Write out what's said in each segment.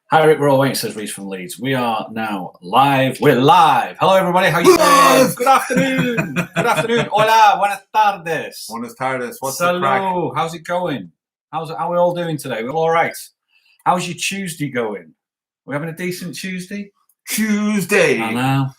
Hi, Rick. We're all waiting, says Reese from Leeds. We are now live. We're live. Hello, everybody. How you doing? Good afternoon. Good afternoon. Hola. Buenas tardes. Buenas tardes. What's the crack? How's it going? How are we all doing today? We're all right. How's your Tuesday going? We having a decent Tuesday? Tuesday. I know.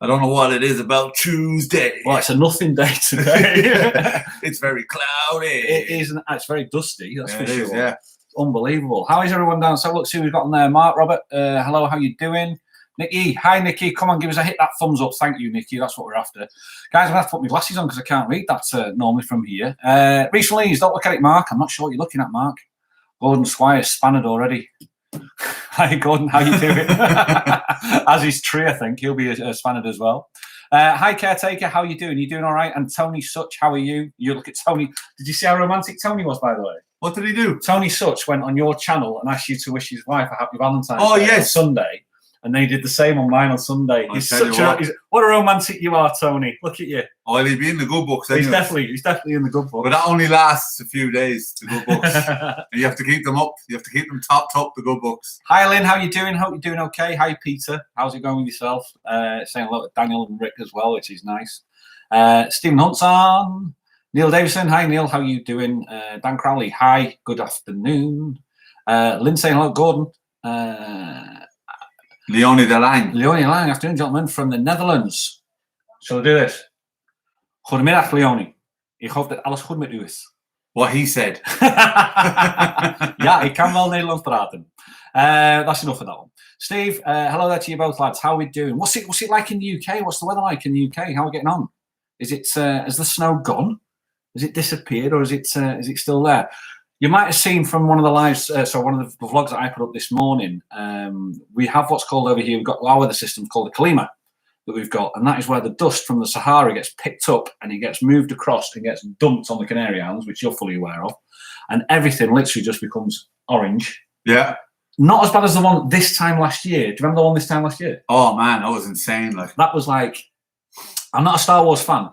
I don't know what it is about Tuesday. Well, it's a nothing day today. It's very cloudy. It is. It's very dusty. That's for sure. Yeah. Unbelievable. How is everyone down? So look, see who we've got on there. Mark, Robert, hello, how you doing? Nikki, hi Nikki, come on, hit that thumbs up. Thank you, Nikki, that's what we're after. Guys, I'm going to have to put my glasses on because I can't read that normally from here. Recently, don't look at it, Mark. I'm not sure what you're looking at, Mark. Gordon Squire spanned already. Hi, Gordon, how you doing? As is Tree, I think. He'll be spanned as well. Hi, Caretaker, how you doing? You doing all right? And Tony Such, how are you? You look at Tony. Did you see how romantic Tony was, by the way? What did he do? Tony Such went on your channel and asked you to wish his wife a happy Valentine's Day on yes. Sunday. And they did the same on mine on Sunday. What a romantic you are, Tony. Look at you. Oh, he'll be in the good books anyway. He's definitely in the good books. But that only lasts a few days, the good books. And you have to keep them up. You have to keep them topped up, the good books. Hi, Lynn. How you doing? Hope you're doing okay. Hi, Peter. How's it going with yourself? Saying hello to Daniel and Rick as well, which is nice. Stephen Hunt's on. Neil Davison, hi Neil, how you doing? Dan Crowley, hi, good afternoon. Lynn saying hello, Gordon. Leonie de Lang. Leonie de Lang, afternoon, gentlemen, from the Netherlands. Shall we do this? Goedemiddag, Leonie. Ik hoop dat alles goed met u is. What he said. Ja, ik kan wel Nederlands praten. That's enough of that one. Steve, hello there to you both, lads. How are we doing? What's it like in the UK? What's the weather like in the UK? How are we getting on? Is it has the snow gone? Has it disappeared, or is it still there? You might have seen from one of the lives, one of the vlogs that I put up this morning. We have what's called over here. We've got our weather system called the Klima that we've got, and that is where the dust from the Sahara gets picked up and it gets moved across and gets dumped on the Canary Islands, which you're fully aware of, and everything literally just becomes orange. Yeah. Not as bad as the one this time last year. Do you remember the one this time last year? Oh man, that was insane. That was like, I'm not a Star Wars fan.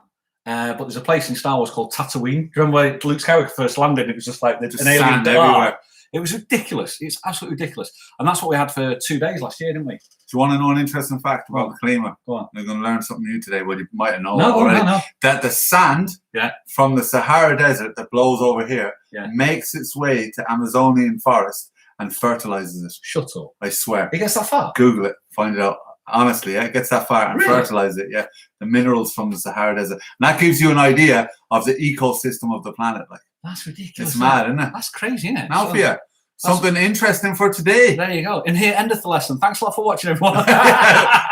But there's a place in Star Wars called Tatooine. Do you remember where Luke Skywalker first landed? It was just like an alien everywhere. It was ridiculous. It's absolutely ridiculous. And that's what we had for 2 days last year, didn't we? Do you want to know an interesting fact about the Klima? Go on. You're going to learn something new today. Well, you might have known already. No. That the sand from the Sahara Desert that blows over here makes its way to Amazonian forest and fertilizes it. Shut up. I swear. It gets that far? Google it. Find it out. Honestly, it gets that far and fertilize it. Yeah, the minerals from the Sahara Desert, and that gives you an idea of the ecosystem of the planet. That's ridiculous. It's mad, isn't it? That's crazy, isn't it? Now for you, something interesting for today. There you go. And here endeth the lesson. Thanks a lot for watching, everyone.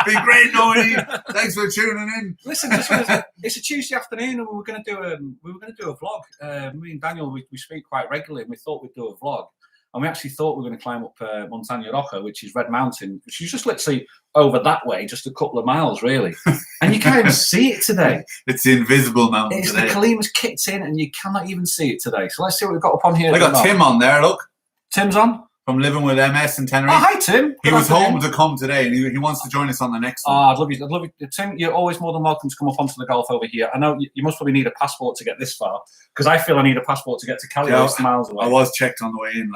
Be great, Noel. Thanks for tuning in. Listen, it's a Tuesday afternoon, and we were going to do a vlog. Me and Daniel, we speak quite regularly, and we thought we'd do a vlog. And we actually thought we were going to climb up Montaña Roja, which is Red Mountain, which is just literally over that way, just a couple of miles, really. And you can't even see it today. It's the invisible mountain today. The Kalima's kicked in, and you cannot even see it today. So let's see what we've got up on here. I got Tim on there, look. Tim's on? From Living with MS in Tenerife. Oh, hi, Tim. He was home to come today, and he wants to join us on the next one. Oh, I'd love you. Tim, you're always more than welcome to come up onto the golf over here. I know you must probably need a passport to get this far, because I feel I need a passport to get to Cali, miles away. I was checked on the way in.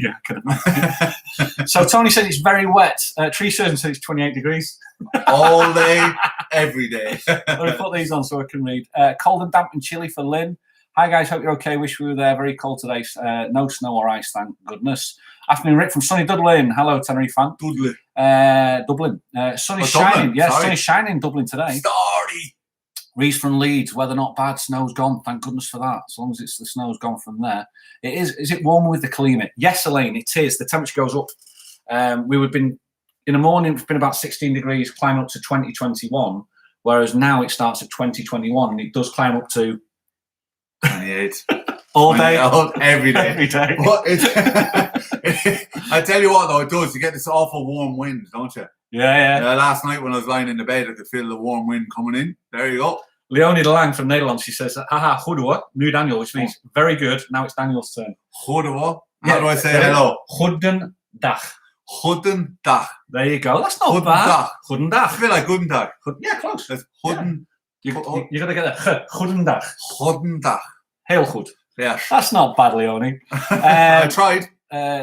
Yeah, I can imagine. So Tony said it's very wet. Tree Surgeon said it's 28 degrees. All day, every day. Let me put these on so I can read. Cold and damp and chilly for Lynn. Hi guys, hope you're okay. Wish we were there. Very cold today. No snow or ice, thank goodness. Afternoon, Rick from sunny Dublin. Hello, Tenerife fan. Dublin. Sun is shining. Dublin. Yes, sun is shining in Dublin today. Sorry. Reese from Leeds. Weather not bad. Snow's gone. Thank goodness for that. As long as the snow's gone from there. It is. Is it warmer with the Klima? Yes, Elaine. It is. The temperature goes up. We would have been in the morning. It's been about 16 degrees, climbing up to 2021. Whereas now it starts at 2021 and it does climb up to 28. All day, every day. Every day. I tell you what, though, it does. You get this awful warm wind, don't you? Yeah. Last night when I was lying in the bed, I could feel the warm wind coming in. There you go. Leonie de Lang from Netherlands, she says, haha, goedwa, nu Daniel, which means very good. Now it's Daniel's turn. Goedwa? How do I say hello? Goedendag. Goedendag. There you go. That's not bad. Goedendag. I feel like goedendag. Yeah, close. That's goeden. You got to get that. Goedendag. Goedendag. Heel goed. Yeah. That's not bad, Leonie. I tried.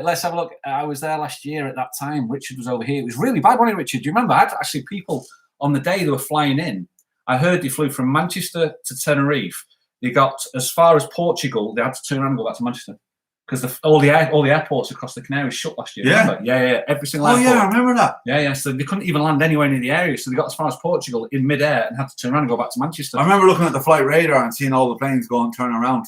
let's have a look. I was there last year at that time. Richard was over here. It was really bad, wasn't it, Richard? Do you remember? I had actually people on the day they were flying in. I heard they flew from Manchester to Tenerife. They got as far as Portugal. They had to turn around and go back to Manchester because all the airports across the Canaries shut last year. Yeah. Remember? Yeah. Every single airport. Oh, yeah, I remember that. Yeah. So they couldn't even land anywhere near the area. So they got as far as Portugal in midair and had to turn around and go back to Manchester. I remember looking at the flight radar and seeing all the planes go and turn around.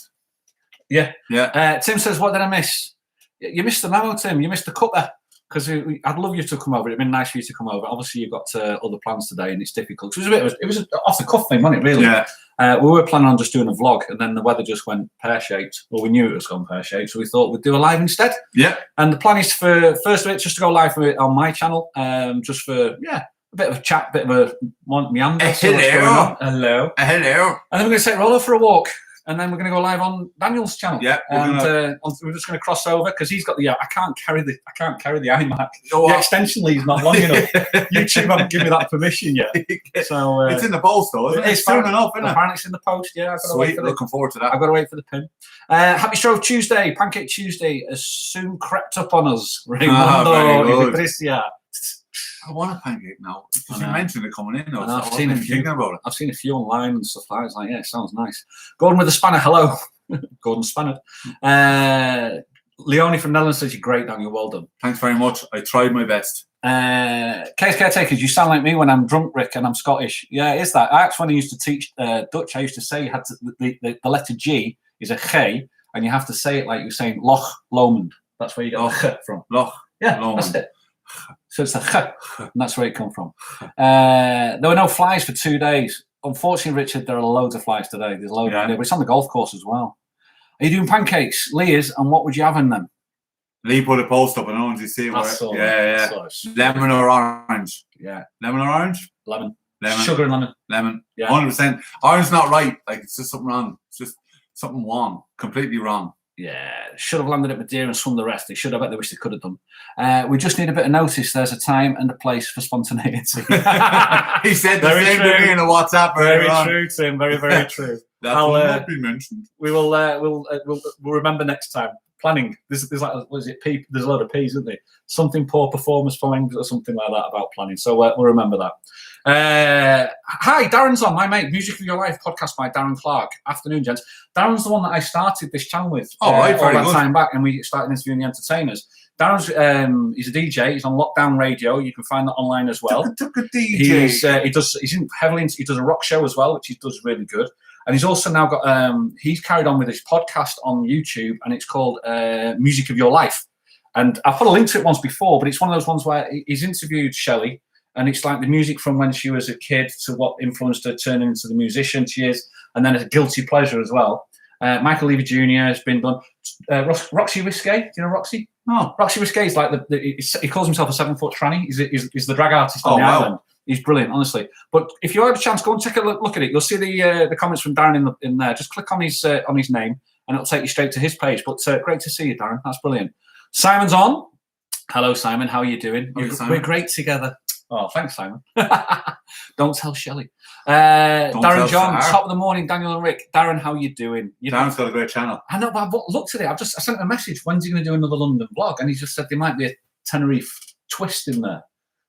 Yeah. Yeah. Tim says, what did I miss? You missed the memo, Tim. You missed the cuppa. Because I'd love you to come over. It'd been nice for you to come over. Obviously, you've got other plans today, and it's difficult. It was an off the cuff thing, wasn't it? Really. Yeah. We were planning on just doing a vlog, and then the weather just went pear shaped. Well, we knew it was going pear shaped, so we thought we'd do a live instead. Yeah. And the plan is for first of it just to go live on my channel, just for a bit of a chat, bit of a meander. Hello. Hello. Hello. And then we're going to take Rollo for a walk. And then we're going to go live on Daniel's channel. Yeah, we're just going to cross over because he's got the. I can't carry the iMac. Oh, the extension lead's not long enough. YouTube haven't given me that permission yet. So it's in the post though, isn't it? It's soon enough, isn't it? Apparently it's in the post. Yeah, I've got to wait for looking forward to that. I've got to wait for the pin. Happy Stroke Tuesday, Pancake Tuesday has soon crept up on us. Raimundo Patricia. I want a pancake now. Because you mentioned it coming in. I've seen a few online and stuff like that. I was like, yeah, it sounds nice. Gordon with the spanner, hello. Gordon Spanner. Leonie from Netherlands says, you're great, Daniel. Well done. Thanks very much. I tried my best. Case Caretakers, you sound like me when I'm drunk, Rick, and I'm Scottish. Yeah, it is that. Actually, when I used to teach Dutch, I used to say you had to, the letter G is a G, and you have to say it like you're saying Loch Lomond. That's where you get the G from. Loch. Yeah, Lomond. That's it. So it's the G, and that's where it come from. There were no flies for 2 days. Unfortunately, Richard, there are loads of flies today. There's loads of them, but it's on the golf course as well. Are you doing pancakes? Lee is, and what would you have in them? Lee put a post up, and no one you see where. Yeah. Lemon or orange? Yeah. Lemon or orange? Lemon. Sugar and lemon. Lemon. Yeah. 100%. Orange not right. Like, it's just something wrong. It's just something wrong. Completely wrong. Yeah, should have landed at Madeira and swum the rest. They should have. I bet they wish they could have done. We just need a bit of notice. There's a time and a place for spontaneity. He said the same to me in a WhatsApp. Very true, Tim. Very, very true. That will not be mentioned. We'll remember next time. Planning. There's like, what is it? P. There's a lot of P's, isn't there? Something poor performance planning or something like that about planning. So we'll remember that. Hi, Darren's on, my mate. Music of Your Life podcast by Darren Clark. Afternoon, gents. Darren's the one that I started this channel with. Right, all that time back, and we started interviewing the entertainers. Darren's he's a DJ. He's on Lockdown Radio. You can find that online as well. Took a DJ. He does a rock show as well, which he does really good. And he's also now got he's carried on with his podcast on YouTube, and it's called Music of Your Life. And I put a link to it once before, but it's one of those ones where he's interviewed Shelley, and it's like the music from when she was a kid to what influenced her turning into the musician she is, and then it's a guilty pleasure as well. Michael Levy Jr. has been done. Roxy Risque, do you know Roxy? No. Roxy Risque is like he calls himself a 7-foot tranny. He's the drag artist on the island. He's brilliant, honestly. But if you have a chance, go and take a look at it. You'll see the comments from Darren in there. Just click on his name, and it'll take you straight to his page. But great to see you, Darren. That's brilliant. Simon's on. Hello, Simon. How are you doing? We're great together. Oh, thanks, Simon. Don't tell Shelley. Darren John, top of the morning, Daniel and Rick. Darren, how are you doing? Darren's got a great channel. I know, but I've looked at it. I sent a message. When's he going to do another London vlog? And he just said there might be a Tenerife twist in there.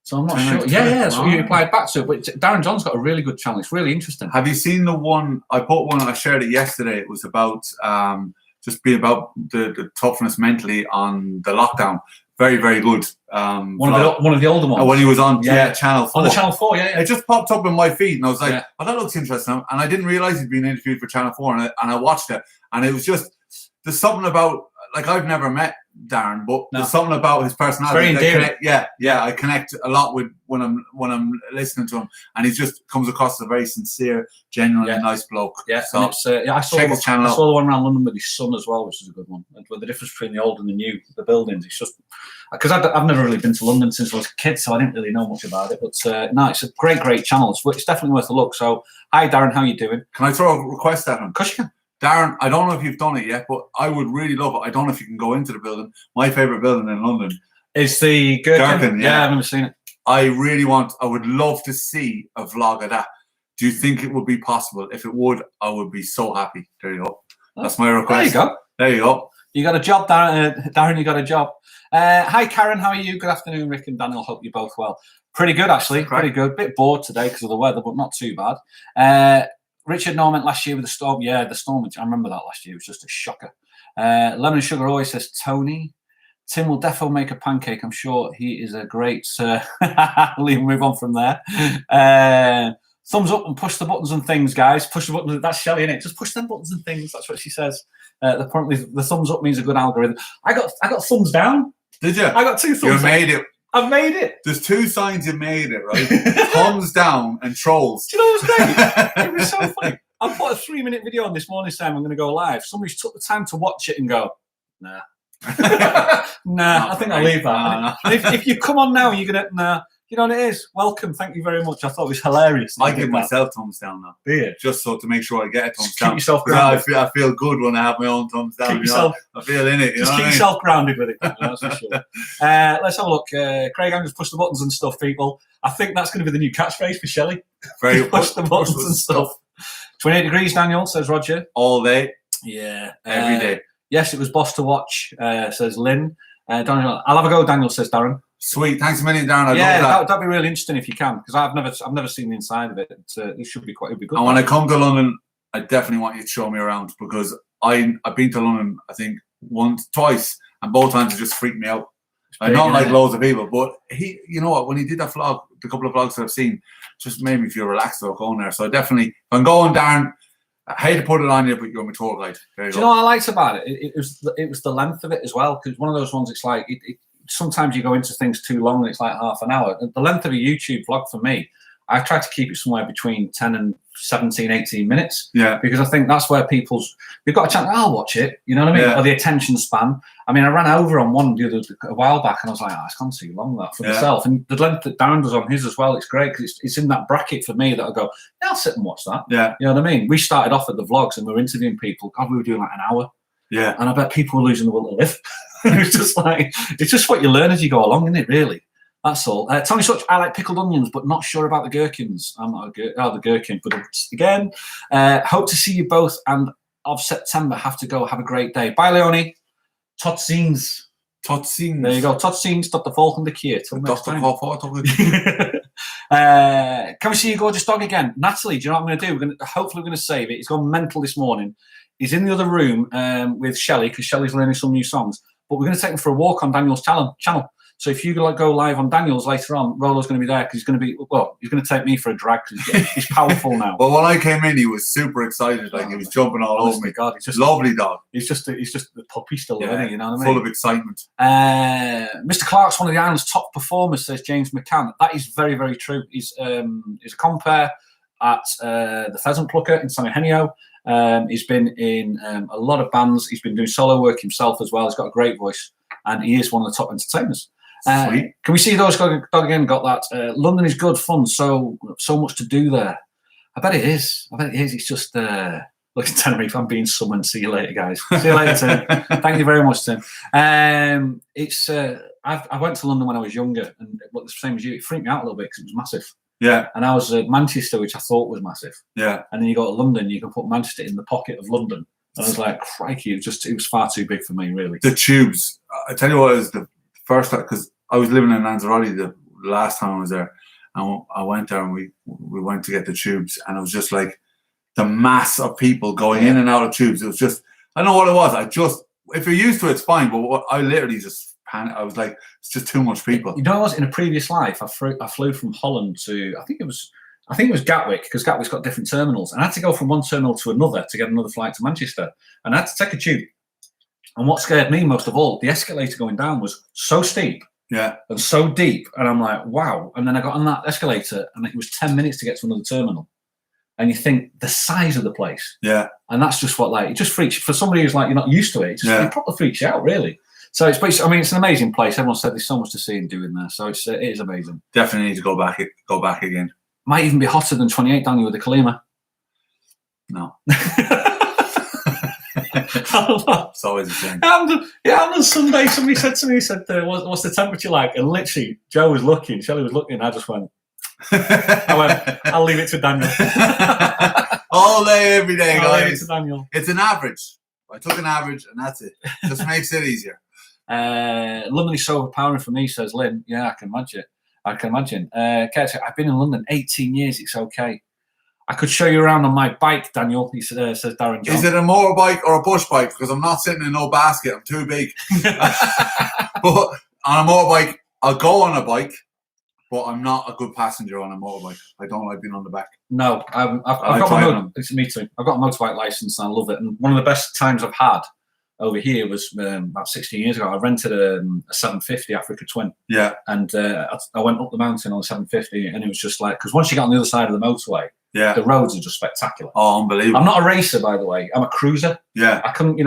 So I'm not sure. Yeah, so he replied back to it. But Darren John's got a really good channel. It's really interesting. Have you seen the one? I shared it yesterday. It was about just being about the toughness mentally on the lockdown. Very, very good. One of the older ones. When he was on Channel 4. On the Channel 4, yeah. It just popped up in my feed, and I was like, oh, that looks interesting. And I didn't realize he'd been interviewed for Channel 4, and I watched it. And it was just, there's something about, like, I've never met Darren, but there's something about his personality. Very endearing. I connect a lot with when I'm listening to him, and he just comes across as a very sincere, genuinely nice bloke. Yeah, so I saw the one around London with his son as well, which is a good one. And with the difference between the old and the new, the buildings, it's just because I've never really been to London since I was a kid, so I didn't really know much about it. But no, it's a great channel. It's definitely worth a look. So, hi Darren, how you doing? Can I throw a request at him? Of course you can. Darren, I don't know if you've done it yet, but I would really love it. I don't know if you can go into the building. My favourite building in London is the Gherkin. Yeah, I've never seen it. I would love to see a vlog of that. Do you think it would be possible? If it would, I would be so happy. There you go. That's my request. There you go. You got a job, Darren. Darren, you got a job. Hi, Karen. How are you? Good afternoon, Rick and Daniel. Hope you're both well. Pretty good, actually. Pretty good. Bit bored today because of the weather, but not too bad. Richard Norman last year with the storm. Yeah, the storm. I remember that last year. It was just a shocker. Lemon Sugar always says Tony. Tim will definitely make a pancake. I'm sure he is a great. We'll even move on from there. Thumbs up and push the buttons and things, guys. Push the buttons. That's Shelley, innit? Just push them buttons and things. That's what she says. Apparently, the thumbs up means a good algorithm. I got thumbs down. Did you? I got 2 thumbs. You made it. I've made it. There's 2 signs you made it, right? Thumbs down and trolls. Do you know what's great? It was so funny. I put a 3-minute video on this morning saying I'm going to go live. Somebody's took the time to watch it and go, nah. Nah, I think I'll leave that. No. If you come on now, you're going to, nah. You know what it is? Welcome. Thank you very much. I thought it was hilarious. I give myself thumbs down now. Do you? Just so to make sure I get a thumbs down. Keep yourself grounded. I feel good when I have my own thumbs down. I feel in it. Just keep yourself grounded with it. That's for sure. Let's have a look. Craig, I'm just push the buttons and stuff, people. I think that's going to be the new catchphrase for Shelley. Very push the buttons and stuff. 28 degrees, Daniel, says Roger. All day. Yeah. Every day. Yes, it was boss to watch, says Lynn. Daniel, I'll have a go, Daniel, says Darren. Sweet, thanks a million, Darren. I'd yeah, love that. That'd be really interesting if you can, because I've never seen the inside of it. It should be it'd be good. And when I come to London, I definitely want you to show me around, because I've been to London, I think twice, and both times it just freaked me out. I don't like loads of people, but you know what? When he did that vlog, the couple of vlogs that I've seen, just made me feel relaxed about going there. So definitely, if I'm going, Darren, I hate to put it on you, but you're my tour guide. Do you know what I liked about it? It was the length of it as well, because one of those ones, it's like sometimes you go into things too long and it's like half an hour. The length of a YouTube vlog for me, I try to keep it somewhere between 10 and 17, 18 minutes. Yeah. Because I think that's where we've got a chance, I'll watch it, you know what I mean? Yeah. Or the attention span. I mean, I ran over on one a while back and I was like, it's gone too long, that, for myself. And the length that Darren does on his as well, it's great, because it's in that bracket for me that I go, yeah, I'll sit and watch that. Yeah. You know what I mean? We started off at the vlogs and we were interviewing people. God, we were doing like an hour. Yeah. And I bet people were losing the will to live. It's just what you learn as you go along, isn't it, really? That's all. Tony Such, I like pickled onions, but not sure about the gherkins. I'm not the gherkin. But again, hope to see you both. And of September, have to go. Have a great day. Bye, Leonie. Totsines. Totsines. There you go. Totsines. Tot de volgende keer. Can we see your gorgeous dog again? Natalie, do you know what I'm going to do? Hopefully we're going to save it. He's gone mental this morning. He's in the other room with Shelley, because Shelley's learning some new songs. But we're going to take him for a walk on Daniel's channel. So if you go live on Daniel's later on, Rollo's going to be there, because he's going to take me for a drag, because he's powerful now. Well, when I came in, he was super excited, like he was jumping all over me. God, he's just lovely dog. He's just the puppy still, isn't he? You know what I mean? Full of excitement. Mr. Clark's one of the island's top performers, says James McCann. That is very, very true. He's a compere at the Pheasant Plucker in San Eugenio. He's been in a lot of bands. He's been doing solo work himself as well. He's got a great voice, and he is one of the top entertainers. Can we see those dog again? Got that. London is good fun. So much to do there. I bet it is. It's just look at Tenerife. I'm being summoned. See you later, guys. See you later, Tim. Thank you very much, Tim. I went to London when I was younger, and the same as you. It freaked me out a little bit because it was massive. Yeah. And I was at Manchester, which I thought was massive. Yeah. And then you go to London, you can put Manchester in the pocket of London. And I was like, crikey, it was far too big for me, really. The tubes. I tell you what, it was the first time, because I was living in Lanzarote the last time I was there. And I went there and we went to get the tubes. And it was just like the mass of people going in and out of tubes. It was just, I don't know what it was. If you're used to it, it's fine. But I literally just panicked. I was like, it's just too much people. You know, I was in a previous life. I flew from Holland to, I think it was Gatwick, because Gatwick's got different terminals. And I had to go from one terminal to another to get another flight to Manchester. And I had to take a tube. And what scared me most of all, the escalator going down was so steep. Yeah. And so deep. And I'm like, wow. And then I got on that escalator and it was 10 minutes to get to another terminal. And you think the size of the place. Yeah. And that's just what, like, it just freaks you. For somebody who's like, you're not used to it, it probably freaks you out, really. So it's an amazing place. Everyone said there's so much to see and do in there. So it is amazing. Definitely need to go back again. Might even be hotter than 28, Daniel, with the Kalima. No. It's always the same. On Sunday, somebody said to me, what's the temperature like? And literally, Joe was looking, Shelley was looking, and I just went, I'll leave it to Daniel. All day, every day, I'll guys. leave it to Daniel. It's an average. I took an average, and that's it. Just makes it easier. London is so overpowering for me, says Lynn. Yeah, I can imagine. Kate said, I've been in London 18 years. It's okay. I could show you around on my bike, Daniel, says Darren John. Is it a motorbike or a push bike? Because I'm not sitting in no basket. I'm too big. But on a motorbike, I'll go on a bike, but I'm not a good passenger on a motorbike. I don't like being on the back. No, I've got me too. I've got a motorbike license and I love it. And one of the best times I've had over here was about 16 years ago. I rented a 750 Africa Twin. Yeah. And I went up the mountain on a 750, and it was just like, because once you get on the other side of the motorway, the roads are just spectacular. Oh, unbelievable. I'm not a racer, by the way. I'm a cruiser. Yeah. I couldn't,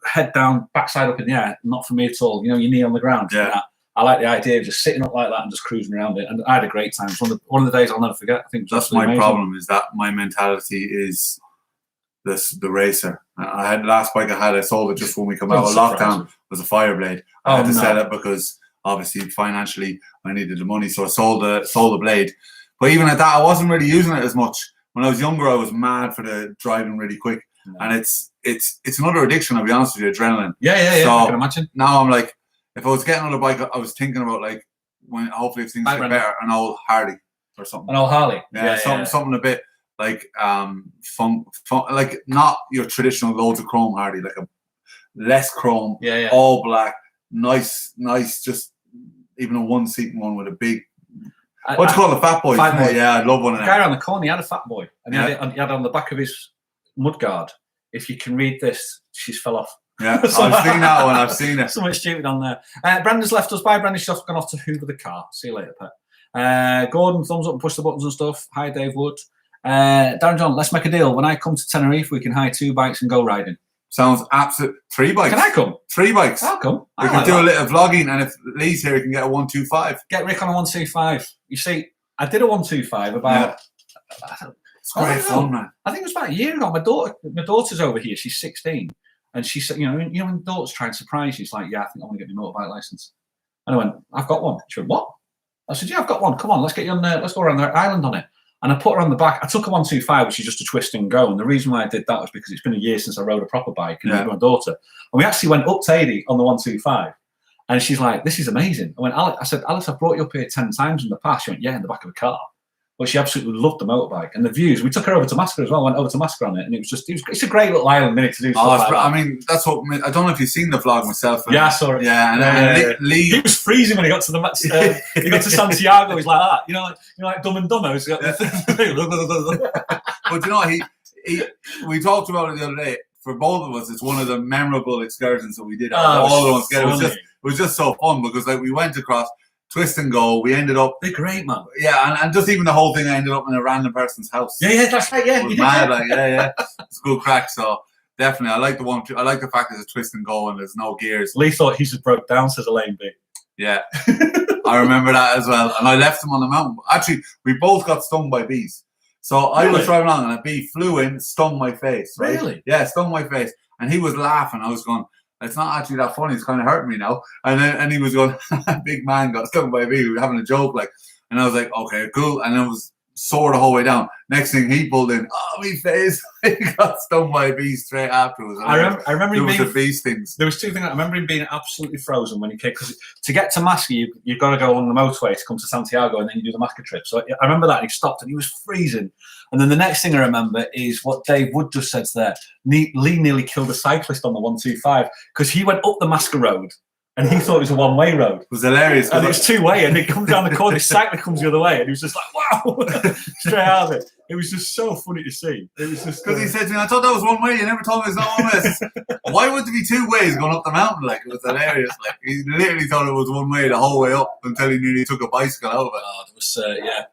head down, backside up in the air. Not for me at all. Your knee on the ground. Yeah. I like the idea of just sitting up like that and just cruising around it. And I had a great time. It's one of the days I'll never forget. I think that's my problem, is that my mentality is the racer. I had the last bike I sold it just when we come out of lockdown. Was a Fireblade. I had to sell it because obviously financially I needed the money, so I sold the blade. But even at that, I wasn't really using it as much. When I was younger, I was mad for the driving really quick, and it's another addiction. I'll be honest with you, adrenaline. Yeah. So I can imagine. Now I'm like, if I was getting on a bike, I was thinking about like when hopefully if things get better, an old Harley or something. An old Harley. Yeah, something a bit like fun, like not your traditional loads of chrome Harley, like a less chrome, all black, nice, just even a one-seating one with a big. What do you call it, Fat Boy? Fat Boy. Yeah, I love one of them. The guy around the corner, he had a Fat Boy, and he had on the back of his mudguard, if you can read this, she's fell off. Yeah, I've seen that one. I've seen it. Something stupid on there. Brandon's left us. Bye, Brandon. She's gone off to hoover the car. See you later, pet. Gordon, thumbs up and push the buttons and stuff. Hi, Dave Wood. Darren John, let's make a deal. When I come to Tenerife, we can hire 2 bikes and go riding. Sounds absolute. 3 bikes. Can I come? 3 bikes. I'll come. We can do a little vlogging, and if Lee's here, he can get a 125. Get Rick on a 125. You see, I did a 125 about. It's great fun, man. I think it was about a year ago. My daughter's over here. She's 16, and she said, when the daughter's trying to surprise you, she's like, "Yeah, I think I want to get my motorbike license." And I went, "I've got one." She went, "What?" I said, "Yeah, I've got one. Come on, let's get you on there. Let's go around the island on it." And I put her on the back. I took a 125, which is just a twist and go. And the reason why I did that was because it's been a year since I rode a proper bike and with my daughter. And we actually went up Tady on the 125. And she's like, "This is amazing." I said, "Alice, I've brought you up here 10 times in the past." She went, "Yeah, in the back of a car." But she absolutely loved the motorbike and the views. We took her over to Masca as well. Went over to Masca on it, and it's a great little island minute to do stuff like that. I mean, that's what I don't know if you've seen the vlog myself. Yeah, I saw it. Yeah, Lee. He was freezing when he got to the he got to Santiago. He's like that, like Dumb and Dumber. But we talked about it the other day. For both of us, it's one of the memorable excursions that we did. All the ones together. It was just so fun because we went across. Twist and go. We ended up. They're great, man. Yeah, and just even the whole thing, I ended up in a random person's house. Yeah, that's right. Yeah, it was mad. It's good crack. So definitely, I like the one. I like the fact there's a twist and go and there's no gears. Lee thought he just broke down, says Elaine B. Yeah, I remember that as well. And I left him on the mountain. Actually, we both got stung by bees. So I was driving along and a bee flew in, stung my face. Right? Really? Yeah, stung my face, and he was laughing. I was going. It's not actually that funny. It's kind of hurting me now. And he was going, big man got stung by a bee. We were having a joke, and I was like, okay, cool. And I was sore the whole way down. Next thing he pulled in, me face. He got stung by a bee straight afterwards. I remember him being bee stings. There was 2 things. I remember him being absolutely frozen when he came, because to get to Masca, you've got to go on the motorway to come to Santiago, and then you do the Masca trip. So I remember that, and he stopped, and he was freezing. And then the next thing I remember is what Dave Wood just said there. Lee nearly killed a cyclist on the 125 because he went up the Masca road and he thought it was a one-way road. It was hilarious. And it was 2-way, and he comes down the corner, his cyclist comes the other way, and he was just like, wow, straight out of it. It was just so funny to see. It was just because he said to me, "I thought that was one way. You never told me it's not one way." Why would there be 2 ways going up the mountain? It was hilarious. He literally thought it was one way the whole way up until he nearly took a bicycle over. Oh, it was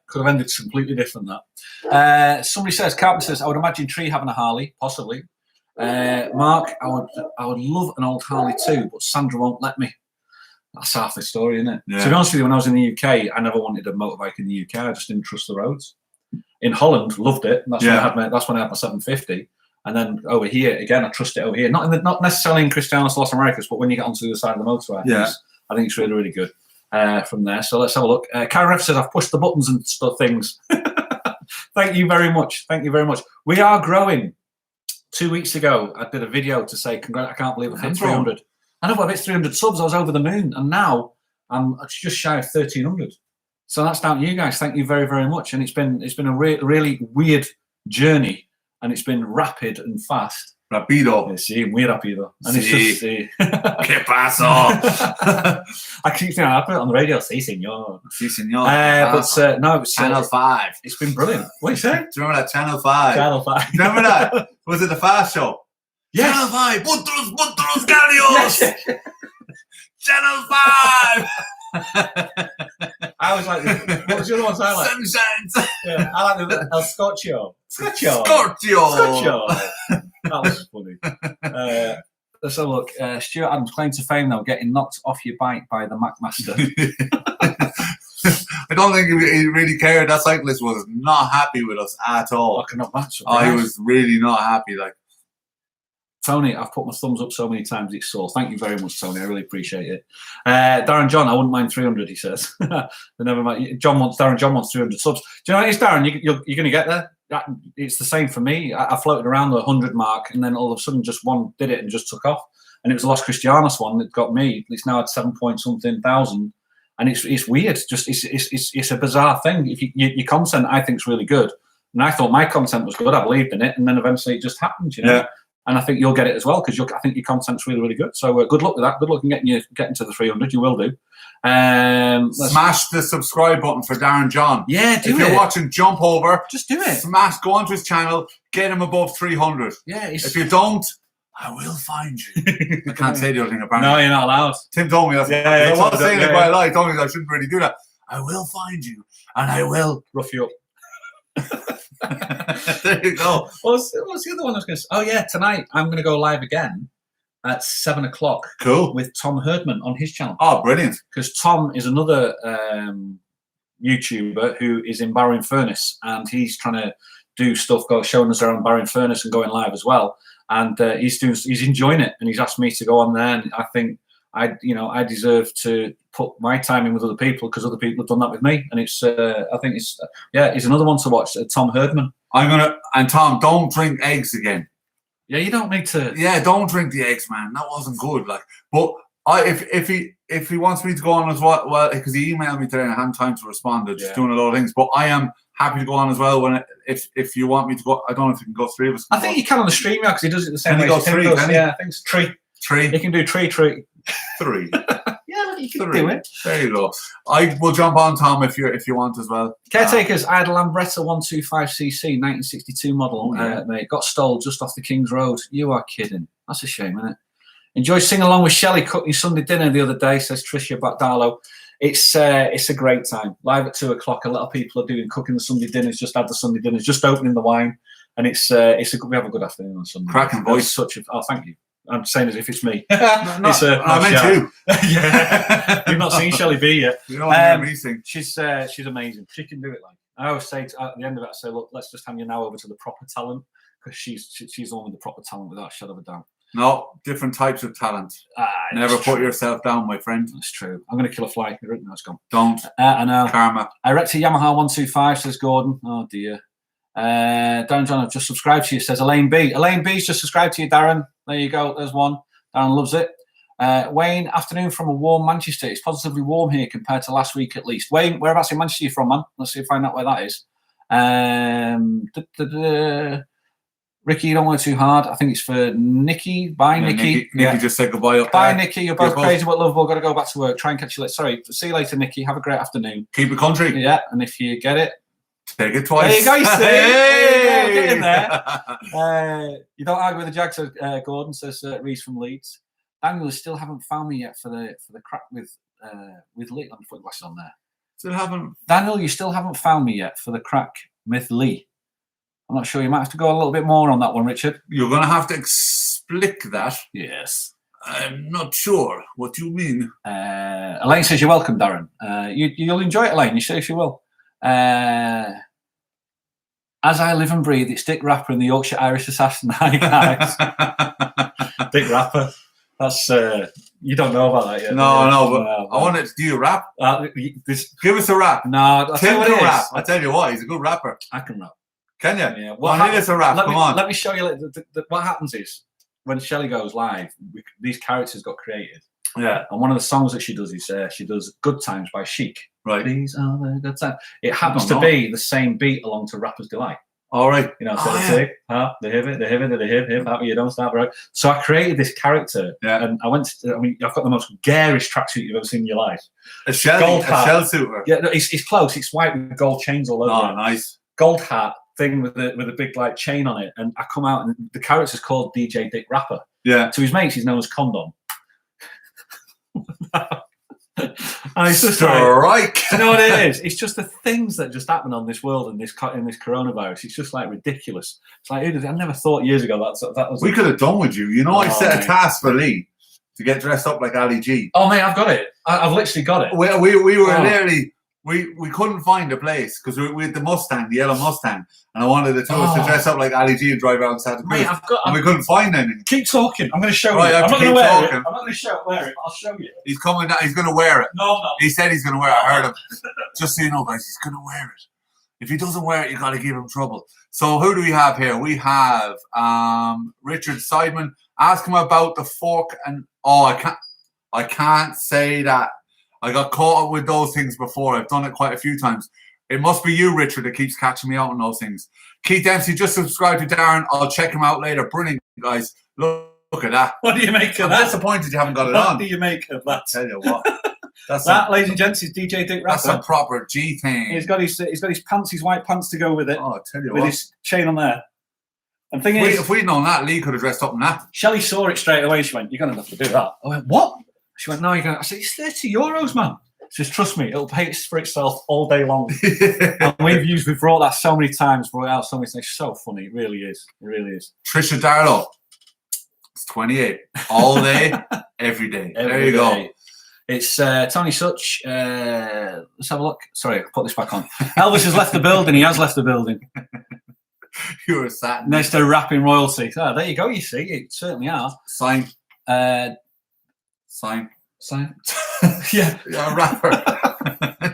could have ended completely different. That somebody says, Carpenter says, I would imagine Tree having a Harley, possibly. Mark, I would love an old Harley too, but Sandra won't let me. That's half the story, isn't it? Yeah. To be honest with you, when I was in the UK, I never wanted a motorbike in the UK. I just didn't trust the roads. In Holland, loved it. That's when I had my 750. And then over here, again, I trust it over here. Not necessarily in Cristianos Los Americas, but when you get onto the other side of the motorway, I think it's really, really good from there. So let's have a look. Karen Ref says, I've pushed the buttons and stuff things. Thank you very much. Thank you very much. We are growing. 2 weeks ago, I did a video to say, I can't believe I've hit 300. I know, but I've hit 300 subs. I was over the moon, and now I'm just shy of 1,300. So that's down to you guys. Thank you very, very much. And it's been a really weird journey, and it's been rapid and fast. Rapido. Sí, muy rápido. And Sí. it's just, ¿Qué pasó? I keep saying, I put it on the radio. Sí, señor. Sí, señor. But no, it's Channel 5. It's been brilliant. What do you say? Do you remember that Channel 5? Channel 5. Remember that? Was it the Fast Show? Yes. Channel 5. Butros Gallios. Yes. Channel 5. I was like, what was the other ones I like? Sunshine. Yeah, I like the El Scotcho. Scorchio. That was funny. Let's have a look. Stuart Adams claimed to fame now, getting knocked off your bike by the CraicMaster. I don't think he really cared. That cyclist was not happy with us at all. I cannot match. He was really not happy. Like, Tony, I've put my thumbs up so many times it's sore. Thank you very much, Tony. I really appreciate it. Darren John, I wouldn't mind 300, he says. Never mind. Darren John wants 300 subs. Do you know what it is, Darren? You're going to get there. It's the same for me. I floated around the 100 mark, and then all of a sudden just one did it and just took off. And it was the Los Cristianos one that got me. It's now at 7 point something thousand. And it's weird. Just it's a bizarre thing. If your content, I think, is really good. And I thought my content was good. I believed in it. And then eventually it just happened, you know. Yeah. And I think you'll get it as well, because I think your content's really, really good. So good luck with that. Good luck in getting to the 300. You will do. Smash the subscribe button for Darren John. Yeah, do it. If you're watching, jump over. Just do it. Go onto his channel. Get him above 300. Yeah. If you don't, I will find you. I can't say the other thing apparently. No, you're not allowed. Tim told me that. Yeah, I was saying it quite a lot. He told me I shouldn't really do that. I will find you, and I will rough you up. There you go. What's the other one I was going to say? Oh, yeah, tonight I'm going to go live again at 7 o'clock. Cool. With Tom Herdman on his channel. Oh, brilliant. Because Tom is another YouTuber who is in Barrow Furnace, and he's trying to do stuff, showing us around Barrow Furnace and going live as well. And he's enjoying it, and he's asked me to go on there, and I think I deserve to put my time in with other people, because other people have done that with me, and it's he's another one to watch. Tom Herdman. And Tom, don't drink eggs again. Yeah, you don't need to. Yeah, don't drink the eggs, man. That wasn't good. Like, but if he wants me to go on as well, because he emailed me today and I hadn't time to respond. They're just doing a lot of things, but I am happy to go on as well if you want me to go. I don't know if you can go 3 of us. I think you can on the stream, because he does it the same way. He goes 3, yeah, I think it's 3. He can do 3. 3. Yeah, you can do it. There you go. I will jump on, Tom, if you want as well. Caretakers, I had a Lambretta 125cc 1962 model, mate. Got stole just off the King's Road. You are kidding. That's a shame, isn't it? Enjoyed singing along with Shelley cooking Sunday dinner the other day, says Tricia Batdarlow. It's a great time. Live at 2 o'clock. A lot of people are cooking the Sunday dinners. Just had the Sunday dinners. Just opening the wine, and we have a good afternoon on Sunday. Cracking voice. Thank you. I'm saying as if it's me. I meant you. Yeah. You've not seen Shelley B yet. You don't hear me sing. She's amazing. She can do it. Like I always say at the end of it, I say, look, let's just hand you now over to the proper talent, because she's the one with the proper talent, without a shadow of a doubt. No, different types of talent. Never put yourself down, my friend. That's true. I'm going to kill a fly. No, it's gone. Don't. I know. Karma. I wrecked a Yamaha 125, says Gordon. Oh dear. Darren John, I've just subscribed to you, says Elaine B. Elaine B's just subscribed to you, Darren. There you go. There's one. Darren loves it. Wayne, afternoon from a warm Manchester. It's positively warm here compared to last week at least. Wayne, whereabouts in Manchester are you from, man? Let's see if I find out where that is. Ricky, you don't want it too hard. I think it's for Nikki. Bye, Nikki. Nikki just said goodbye up Bye, there. Nikki. You're both crazy but lovable. Got to go back to work. Try and catch you later. Sorry. See you later, Nikki. Have a great afternoon. Keep it country. Yeah, and if you get it, take it twice. There you go, you see. Hey! There you go. Get in there. You don't argue with the Jags, Gordon, says Reese from Leeds. Daniel, still haven't found me yet for the crack with Lee. Let me put the glasses on there. Still haven't. Daniel, you still haven't found me yet for the crack with Lee. I'm not sure. You might have to go a little bit more on that one, Richard. You're going to have to explic that. Yes. I'm not sure what you mean. Elaine says you're welcome, Darren. You'll enjoy it, Elaine. You say you will. As I live and breathe, it's Dick Rapper and the Yorkshire Irish Assassin. Hi, guys. Dick Rapper. That's you don't know about that yet. No, but I wanted to do you rap. Give us a rap. No, Tim can rap. I tell you what, he's a good rapper. I can rap. Can you? Yeah. Well, it is a rap. Come on. Let me show you. What happens is when Shelley goes live, these characters got created. Yeah. And one of the songs that she does is she does "Good Times" by Chic. Right. These are the good times. It happens to be the same beat along to "Rapper's Delight." All right. You know, so the hip it, the hip hop, you don't stop, right? So I created this character, and I've got the most garish tracksuit you've ever seen in your life. A shell suit. Yeah, no, it's close. It's white with gold chains all over. Oh, nice. Gold hat thing with a big like chain on it, and I come out and the character's called DJ Dick Rapper. Yeah. To his mates, he's known as Condom. And it's just like, you know what it is? It's just the things that just happen on this world and this coronavirus. It's just like ridiculous. It's like I never thought years ago that was. We could have done with you. You know, I set a task for Lee to get dressed up like Ali G. Oh mate, I've got it. I've literally got it. We were literally. We couldn't find a place because we had the Mustang, the yellow Mustang, and I wanted the two of us to dress up like Ali G and drive around Santa Cruz. And we couldn't find anything. Keep talking. I'm going to show you. I'm not going to wear it. I'm not going to wear it, but I'll show you. He's coming down. He's going to wear it. No. He said he's going to wear it. I heard him. Just so you know, guys, he's going to wear it. If he doesn't wear it, you got to give him trouble. So who do we have here? We have Richard Seidman. Ask him about the fork and I can't say that. I got caught up with those things before. I've done it quite a few times. It must be you, Richard, that keeps catching me out on those things. Keith Dempsey, just subscribe to Darren. I'll check him out later. Brilliant, guys. Look at that. What do you make of I'm that? disappointed you haven't got it on. What do you make of that? I tell you what. Ladies and gents, is DJ Dick Rapper. That's a proper G thing. He's got his pants, his white pants to go with it. Oh, I tell you with his chain on there. And thing is, if we'd known that, Lee could have dressed up in that. Shelley saw it straight away. She went, "You're going to have to do that." I went, "What?" She went, "No, you're going to." I said, "It's €30, man." She says, "Trust me, it'll pay for itself all day long." And we've brought that so many times, brought it out so many times. It's so funny. It really is. It really is. Trisha Darlow. It's 28. All day, every day. There you go. It's Tony Such. Let's have a look. Sorry, I'll put this back on. Elvis has left the building. He has left the building. You were sat next to rapping royalty. Oh, there you go. You see, it certainly are. Sign. Yeah, you're a rapper.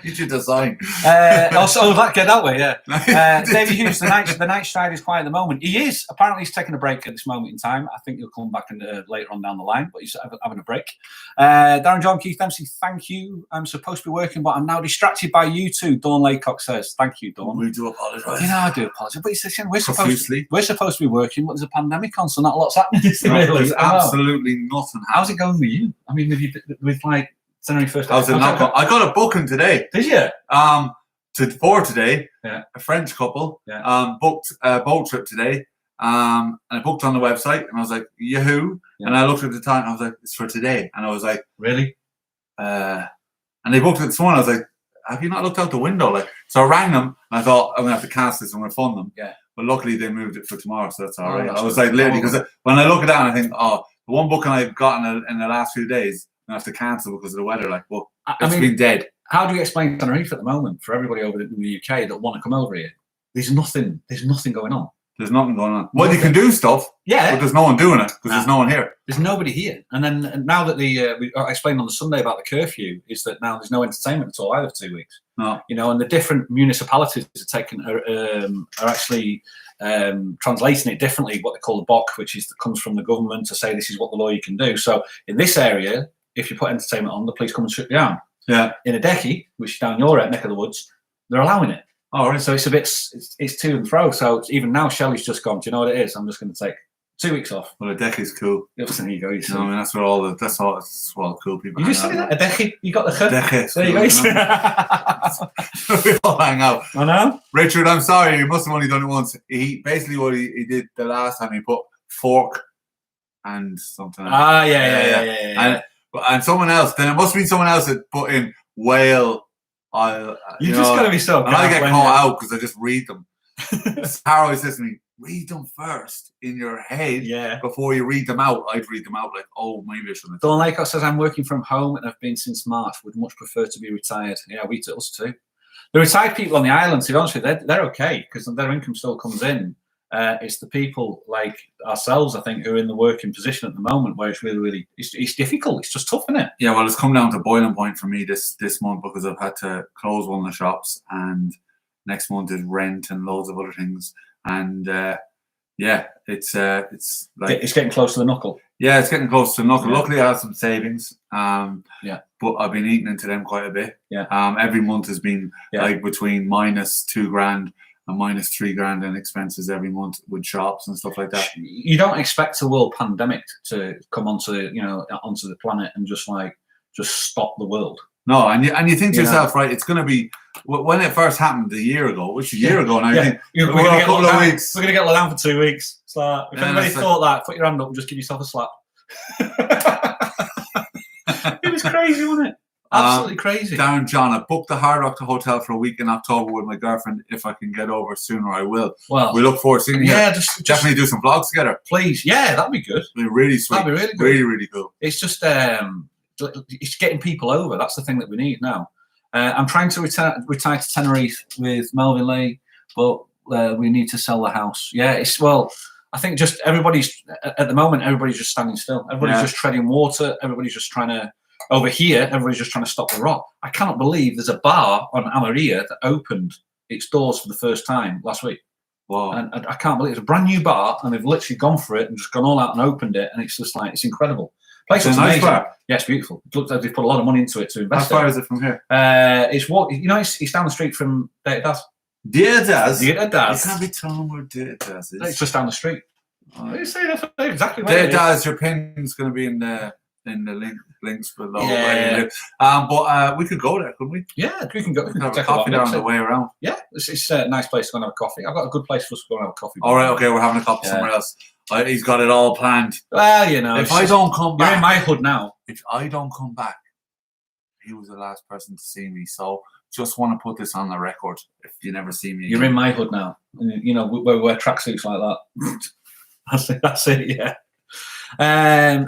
You should design. Get that way, yeah. David Hughes, the night stride is quiet at the moment. He is. Apparently, he's taking a break at this moment in time. I think he'll come back later on down the line, but he's having a break. Darren John, Keith Dempsey, thank you. I'm supposed to be working, but I'm now distracted by you two. Dawn Laycock says, "Thank you, Dawn." We do apologise. You know, I do apologise, but he's saying we're supposed to be working, but there's a pandemic on, so not a lot's happening. There's absolutely nothing. How's it going with you? I mean, with like. Tenerife I got a booking today. Did you? For today. Yeah. A French couple. Yeah. Booked a boat trip today. And I booked on the website, and I was like, "Yahoo!" Yeah. And I looked at the time. I was like, "It's for today." And I was like, "Really?" And they booked it this morning. I was like, "Have you not looked out the window?" Like, so I rang them. And I thought I'm gonna have to cancel this and refund them. Yeah. But luckily they moved it for tomorrow, so that's all right. I was like, literally, because when I look at that, and I think, the one booking I've gotten in the last few days. I have to cancel because of the weather. Like, well, it's been dead. How do you explain Tenerife at the moment for everybody over in the UK that want to come over here? There's nothing going on. There's nothing going on. Well, you can do stuff, but there's no one doing it because there's no one here. There's nobody here. And then now that I explained on the Sunday about the curfew, is that now there's no entertainment at all either for 2 weeks. No. You know, and the different municipalities are actually translating it differently. What they call the BOC, which comes from the government to say this is what the law you can do. So in this area, if you put entertainment on, the police come and shut you down. Yeah. In Adeki, which is down your neck of the woods, they're allowing it. Oh, right. So it's a bit, it's to and fro. So even now, Shelley's just gone. Do you know what it is? I'm just going to take 2 weeks off. Well, Adeki's cool. There you go. You see. I mean, that's where all cool people. You just say that Adeki. You got the Adeki. There you go. We all hang out. I know. Richard, I'm sorry. You must have only done it once. He basically what he did the last time. He put fork and something. Yeah. And someone else. Then it must be someone else that put in whale. You just got to be so. And I get caught out because I just read them. Sarah always says to me, "Read them first in your head before you read them out." I'd read them out like, "Oh, maybe I shouldn't." Dawn Laycock says, "I'm working from home and I've been since March. Would much prefer to be retired." Yeah, us too. The retired people on the island, to be honest with you, they're okay because their income still comes in. It's the people like ourselves, I think, who are in the working position at the moment where it's really, it's difficult. It's just tough, isn't it? Yeah, well, it's come down to boiling point for me this month because I've had to close one of the shops and next month is rent and loads of other things. and yeah, it's like it's getting close to the knuckle. Yeah, it's getting close to the knuckle. Yeah. Luckily, I have some savings. Yeah. But I've been eating into them quite a bit. Yeah. Every month has been like between minus $2,000 and minus $3,000 in expenses every month with shops and stuff like that. You don't expect a world pandemic to come onto the planet and just stop the world. No, and you think to yourself, right? It's going to be when it first happened a year ago, which is a year ago now. Yeah. We're going to a couple of weeks. We're going to get let down for 2 weeks. It's like, if anybody thought that, put your hand up and just give yourself a slap. It was crazy, wasn't it? Absolutely crazy. Darren John, I booked the Hard Rock Hotel for a week in October with my girlfriend. If I can get over sooner, I will. Well, we look forward to seeing you. Yeah, definitely do some vlogs together. Please, yeah, that'd be good. It'd be really sweet. That'd be really good. Really, really cool. It's just it's getting people over. That's the thing that we need now. I'm trying to retire to Tenerife with Melvin Lee, but we need to sell the house. Yeah, I think just everybody's at the moment. Everybody's just standing still. Everybody's just treading water. Everybody's just trying to. Over here, everybody's just trying to stop the rot. I cannot believe there's a bar on Amarilla that opened its doors for the first time last week. Wow. And I can't believe it's a brand new bar, and they've literally gone for it and just gone all out and opened it, and it's just like, it's incredible. Place looks amazing. Yeah, it's beautiful. It looks like they've put a lot of money into it to invest. How far is it from here? It's down the street from Data Daz. Data Daz? Data Daz. You can't be telling where Data Daz is. It's just down the street. You say that's exactly where Data Daz, your pin's going to be in the links below. Yeah. But we could go there, couldn't we? Yeah, we can go. We can have a coffee there on the way around. Yeah, it's a nice place to go and have a coffee. I've got a good place for us to go and have a coffee. All right, okay, we're having a coffee somewhere else. He's got it all planned. Well, if I don't come back, you're in my hood now. If I don't come back, he was the last person to see me. So just want to put this on the record. If you never see me, you're in my hood now. You know, we wear tracksuits like that. That's it. Yeah.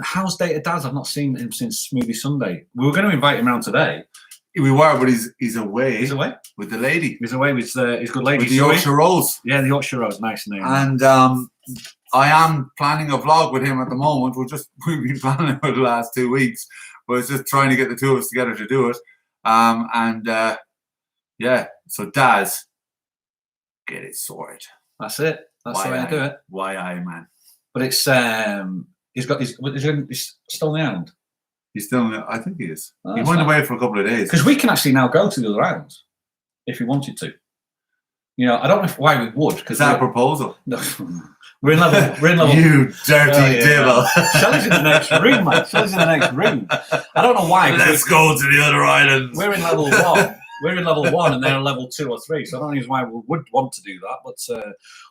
How's Data Daz? I've not seen him since Smoothie Sunday. We were going to invite him around today. We were, but he's away. He's away with the lady. He's away with his good lady. With the Yorkshire Rose. Yeah, the Yorkshire Rose, nice name. And I am planning a vlog with him at the moment. We've been planning it for the last 2 weeks, but it's just trying to get the two of us together to do it. Yeah. So Daz, get it sorted. That's it. That's the way to do it. Why I man? But it's he's still in the island. He's still in the, I think he is. He went away for a couple of days. Because we can actually now go to the other islands if we wanted to. You know, I don't know why we would. Is that a proposal? No, we're in level. You dirty devil. Shelley's in the next room, man. Shelley's in the next room. I don't know why. Let's go to the other islands. We're in level 1. We're in level 1 and they're level 2 or 3. So I don't know why we would want to do that. But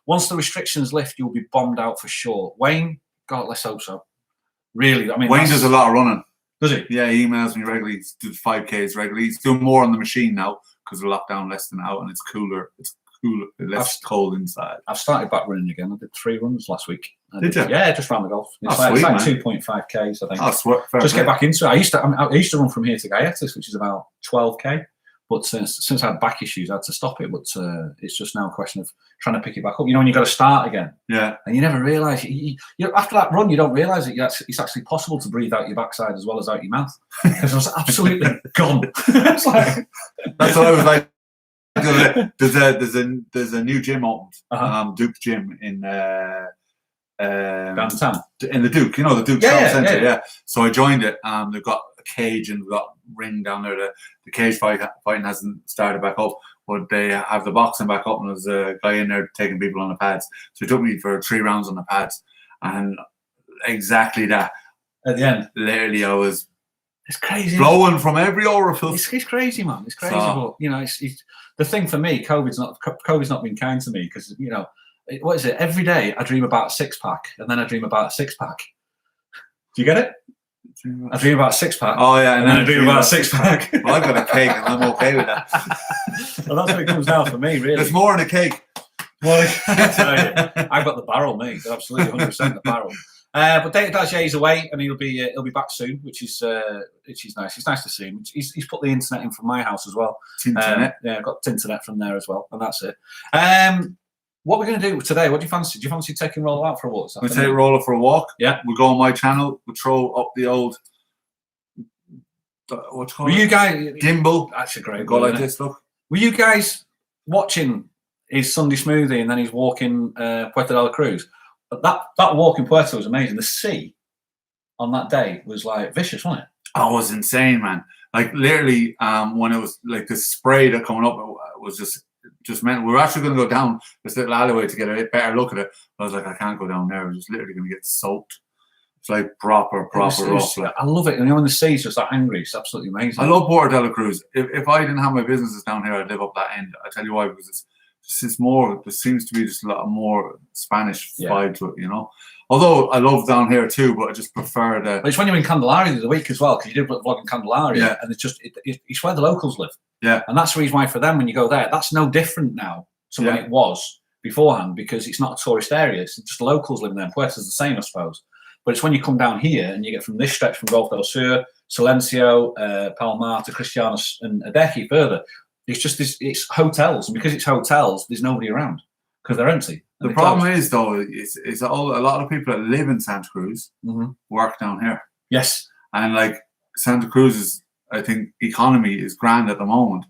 once the restrictions lift, you'll be bombed out for sure. Wayne, God, let's hope so. Really, I mean, Wayne does a lot of running. Does he? Yeah, he emails me regularly. He does 5Ks regularly. He's doing more on the machine now because of lockdown, less than out, and it's cooler. It's cooler, less cold inside. I've started back running again. I did 3 runs last week. Did you? Yeah, just round the golf. It's like 2.5 Ks, I think. Just get back into it. I used to run from here to Gaiatis, which is about 12K. But since I had back issues, I had to stop it. But it's just now a question of trying to pick it back up. You know, when you've got to start again. Yeah. And you never realise. After that run, you don't realise it's actually possible to breathe out your backside as well as out your mouth. Because I was absolutely gone. It's like, that's what I was like. There's a new gym opened, Duke Gym in downtown. In the Duke, you know, the Duke Town Centre. Yeah. So I joined it. They've got a cage and we've got ring down there. The cage fighting hasn't started back up, but they have the boxing back up, and there's a guy in there taking people on the pads. So he took me for 3 rounds on the pads, and exactly that. At the end, literally, I was. It's crazy. Blowing from every orifice. It's crazy, man. It's crazy. But, you know, it's the thing for me. COVID's not been kind to me because, you know, what is it? Every day I dream about a 6-pack, and then I dream about a 6-pack. Do you get it? I dream about a 6-pack. Oh yeah, and then I dream about a 6-pack. Well, I've got a cake, and I'm okay with that. Well, that's what it comes down for me, really. There's more in a cake. Well, I tell you, I've got the barrel, mate. Absolutely, 100% the barrel. But Data Daz, he's away, and he'll be back soon, which is nice. It's nice to see him. He's put the internet in from my house as well. Internet, yeah, I've got internet from there as well, and that's it. What we're going to do today? What do you fancy? Do you fancy taking Roller out for a walk? We take Roller for a walk. Yeah, we go on my channel. We throw up the old. What's called? Were you guys gimbal? That's a great. Go like this. Look. Were you guys watching his Sunday smoothie, and then he's walking Puerto de la Cruz. But that walk in Puerto was amazing. The sea on that day was like vicious, wasn't it? Oh, it was insane, man. Like literally, when it was like the spray that coming up, it was just meant we were actually going to go down this little alleyway to get a better look at it. I was like, I can't go down there. We're just literally going to get soaked. It's like proper rough. Like. I love it. And when the sea's just that angry, it's absolutely amazing. I love Puerto de la Cruz. If I didn't have my businesses down here, I'd live up that end. I tell you why, because it's more. There seems to be just a lot more Spanish vibe to it, you know. Although I love down here too, but I just prefer the. But it's when you're in Candelaria the other week as well, because you did a vlog in Candelaria, and it's where the locals live. Yeah, and that's the reason why for them when you go there, that's no different now to when it was beforehand, because it's not a tourist area. It's just locals living there. Puerto's the same, I suppose. But it's when you come down here and you get from this stretch from Golf del Sur, Silencio, Palmar to Cristianos and Adeje further. It's just it's hotels, and because it's hotels, there's nobody around because they're empty. The problem is though, is a lot of people that live in Santa Cruz work down here. Yes, and like Santa Cruz's, I think economy is grand at the moment.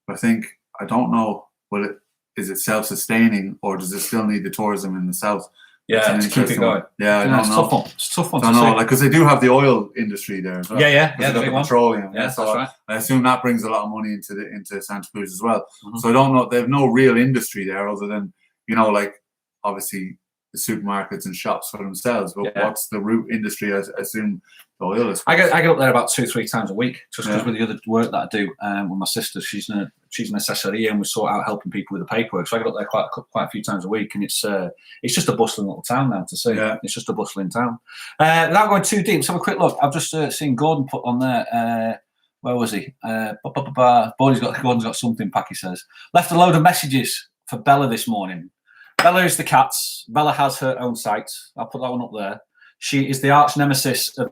But I don't know, is it self-sustaining or does it still need the tourism in the south? Yeah, to keep it going. Yeah, I don't know. Tough one. It's a tough one. I don't know, like because they do have the oil industry there as well. Yeah, the big one. Petroleum. Yeah, so that's right. I assume that brings a lot of money into Santa Cruz as well. So I don't know. They have no real industry there other than like obviously the supermarkets and shops for themselves. But what's the root industry? I assume the oil is. I get up there about 2-3 times a week just because with the other work that I do with my sister. She's an assessoria and we sort out helping people with the paperwork. So I get up there quite a few times a week, and it's just a bustling little town now to see. Yeah. It's just a bustling town. Without going too deep, let's have a quick look. I've just seen Gordon put on there. Where was he? Gordon's got something. Packy says left a load of messages for Bella this morning. Bella is the cats. Bella has her own site. I'll put that one up there. She is the arch nemesis of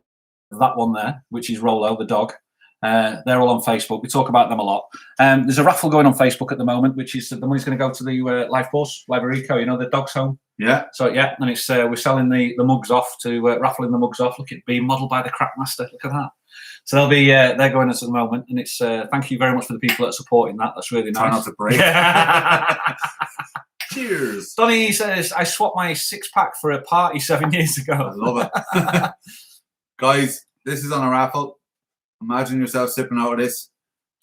that one there, which is Rolo, the dog. They're all on Facebook. We talk about them a lot. There's a raffle going on Facebook at the moment, which is the money's going to go to the Life Force, Liberico, the dog's home. Yeah. So, and it's we're selling the mugs off to raffling the mugs off. Look at being modelled by the CraicMaster. Look at that. So they'll be they're going us at the moment, and it's thank you very much for the people that are supporting that. That's really nice. Try not to break. Cheers. Donny says, I swapped my 6-pack for a party 7 years ago. I love it. Guys, this is on a raffle. Imagine yourself sipping out of this.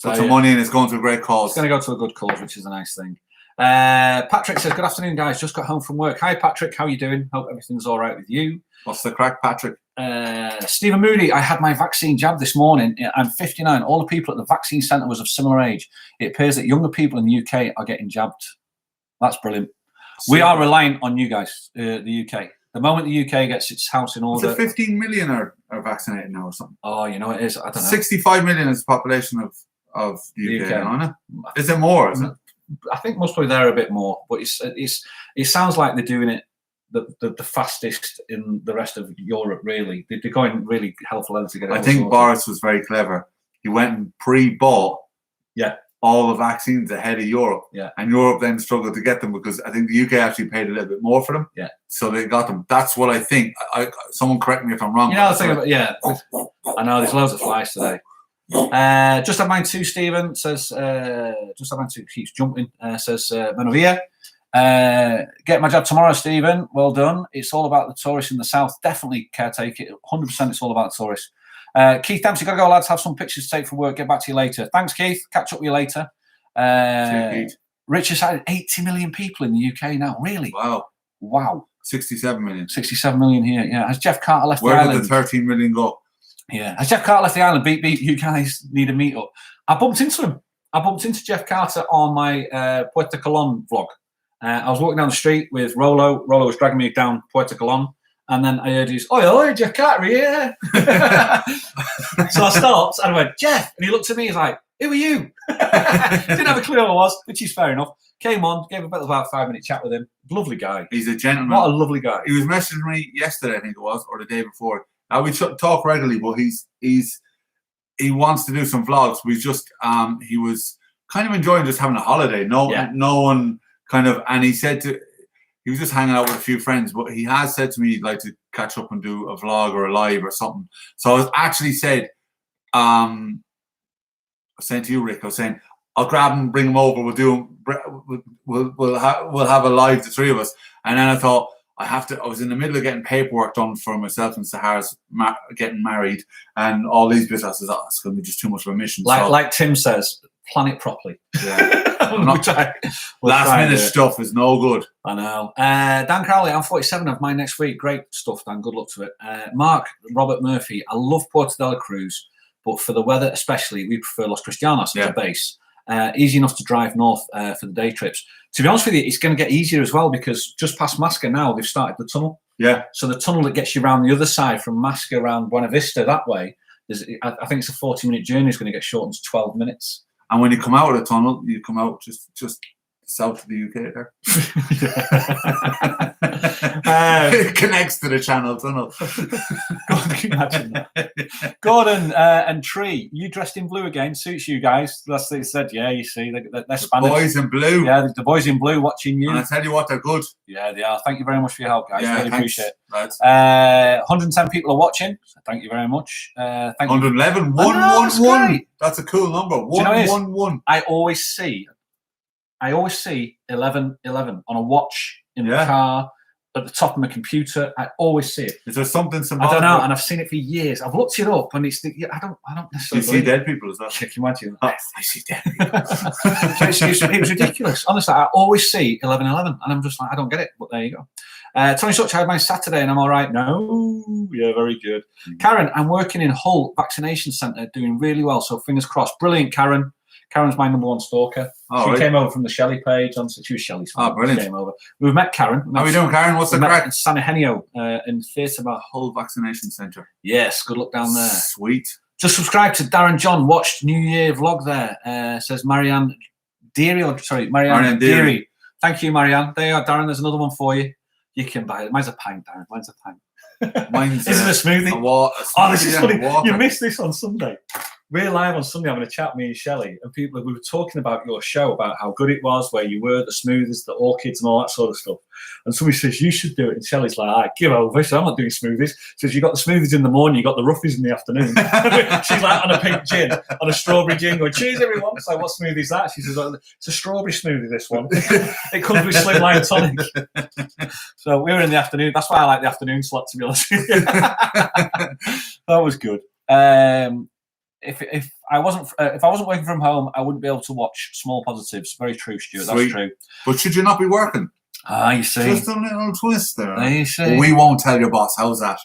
Put some money in, it's going to a great cause. It's going to go to a good cause, which is a nice thing. Patrick says, good afternoon, guys. Just got home from work. Hi, Patrick. How are you doing? Hope everything's all right with you. What's the crack, Patrick? Stephen Moody, I had my vaccine jab this morning. I'm 59. All the people at the vaccine centre was of similar age. It appears that younger people in the UK are getting jabbed. That's brilliant. We are reliant on you guys, the UK. The moment the UK gets its house in order... Is it 15 million are vaccinated now or something? Oh, it is. I don't know. 65 million is the population of the UK, isn't it? Is it more, isn't it? I think most probably they're a bit more, but it sounds like they're doing it the fastest in the rest of Europe, really. They're going really helpful lengths to get it. I think Boris was very clever. He went and pre-bought all the vaccines ahead of Europe. Yeah. And Europe then struggled to get them because I think the UK actually paid a little bit more for them. Yeah. So they got them. That's what I think. Someone correct me if I'm wrong. I was thinking about, I know, there's loads of flies today. Just have mine too, Stephen says, just have mine too, keeps jumping, says, Menovia. Get my job tomorrow, Stephen. Well done. It's all about the tourists in the south. Definitely caretake it. 100% it's all about the tourists. Keith Dempsey, got to go, lads. Have some pictures to take for work. Get back to you later. Thanks, Keith. Catch up with you later. Richard said 80 million people in the UK now. Really? Wow. 67 million. 67 million here. Yeah. Has Jeff Carter left the island? Where did the 13 million go? Yeah. Has Jeff Carter left the island? Beat. You guys need a meet up. I bumped into him. I bumped into Jeff Carter on my Puerto Colon vlog. I was walking down the street with Rolo. Rolo was dragging me down Puerto Colon. And then I heard his, oi, Jeff Carter, yeah. So I stopped and I went, Jeff. And he looked at me, he's like, who are you? Didn't have a clue who I was, which is fair enough. Came on, gave about a 5-minute chat with him. Lovely guy. He's a gentleman. What a lovely guy. He was messaging me yesterday, I think it was, or the day before. We talk regularly, but he wants to do some vlogs. He was kind of enjoying just having a holiday. No one kind of, and he was just hanging out with a few friends, but he has said to me he'd like to catch up and do a vlog or a live or something. So I was actually said, I was saying to you, Rick, I was saying, I'll grab him, bring him over, we'll do we'll have a live, the three of us. And then I thought, I was in the middle of getting paperwork done for myself and Sahara's getting married and all these bits. I said, it's going to be just too much of a mission. Like Tim says, plan it properly. Yeah. Last minute stuff is no good. I know. Dan Crowley, I'm 47 of mine next week. Great stuff, Dan. Good luck to it. Mark, Robert Murphy, I love Puerto de la Cruz, but for the weather especially, we prefer Los Cristianos as a base. Easy enough to drive north for the day trips. To be honest with you, it's going to get easier as well because just past Masca now, they've started the tunnel. Yeah. So the tunnel that gets you around the other side from Masca around Buena Vista that way, I think it's a 40-minute journey. It's going to get shortened to 12 minutes. And when you come out of the tunnel, you come out just south of the UK there. It connects to the Channel Tunnel. Imagine that. Gordon and Tree, you dressed in blue again. Suits you guys. That's what they said. Yeah, you see, they're Spanish. Boys in blue. Yeah, the boys in blue watching you. And I tell you what, they're good. Yeah, they are. Thank you very much for your help, guys. Yeah, really appreciate it. Right. 110 people are watching. So thank you very much. 111. 111. That's a cool number. 111. I always see 11 on a watch in the car at the top of my computer. I always see it. Is there something? I don't know, and I've seen it for years. I've looked it up, and it's I don't necessarily. You see dead people as well. Can you imagine? I see dead people. It was ridiculous. Honestly, I always see 11, and I'm just like, I don't get it. But there you go. Tony Such, I had mine Saturday, and I'm all right. No, yeah, very good. Karen, I'm working in Hull Vaccination Centre, doing really well. So fingers crossed. Brilliant, Karen. Karen's my number one stalker. She came over from the Shelley page. She was Shelley's fan. Oh, brilliant. She came over. We've met Karen. How are we doing, Karen? What's the crack? In San Eugenio in Theatre Bar. Hull Vaccination Centre. Yes, good luck down there. Sweet. Just subscribe to Darren John. Watched New Year vlog there. Says Marianne Deary. Marianne Deary. Thank you, Marianne. There you are, Darren. There's another one for you. You can buy it. Mine's a pint, Darren. Mine's a pint. Mine's Isn't a smoothie? This is funny. Water. You missed this on Sunday. We're live on Sunday having a chat, me and Shelley, and we were talking about your show, about how good it was, where you were, the smoothies, the orchids, and all that sort of stuff. And somebody says, you should do it. And Shelley's like, give over. So I'm not doing smoothies. She says, you got the smoothies in the morning, you got the roughies in the afternoon. She's like on a pink gin, on a strawberry gin, going, cheers, everyone. It's like, what smoothie is that? She says, it's a strawberry smoothie, this one. It comes with slimline tonic. So we were in the afternoon. That's why I like the afternoon slot, to be honest with you. That was good. If I wasn't working from home, I wouldn't be able to watch Small Positives. Very true, Stuart. That's true. But should you not be working? You see. Just a little twist there. You see. Well, we won't tell your boss. How's that?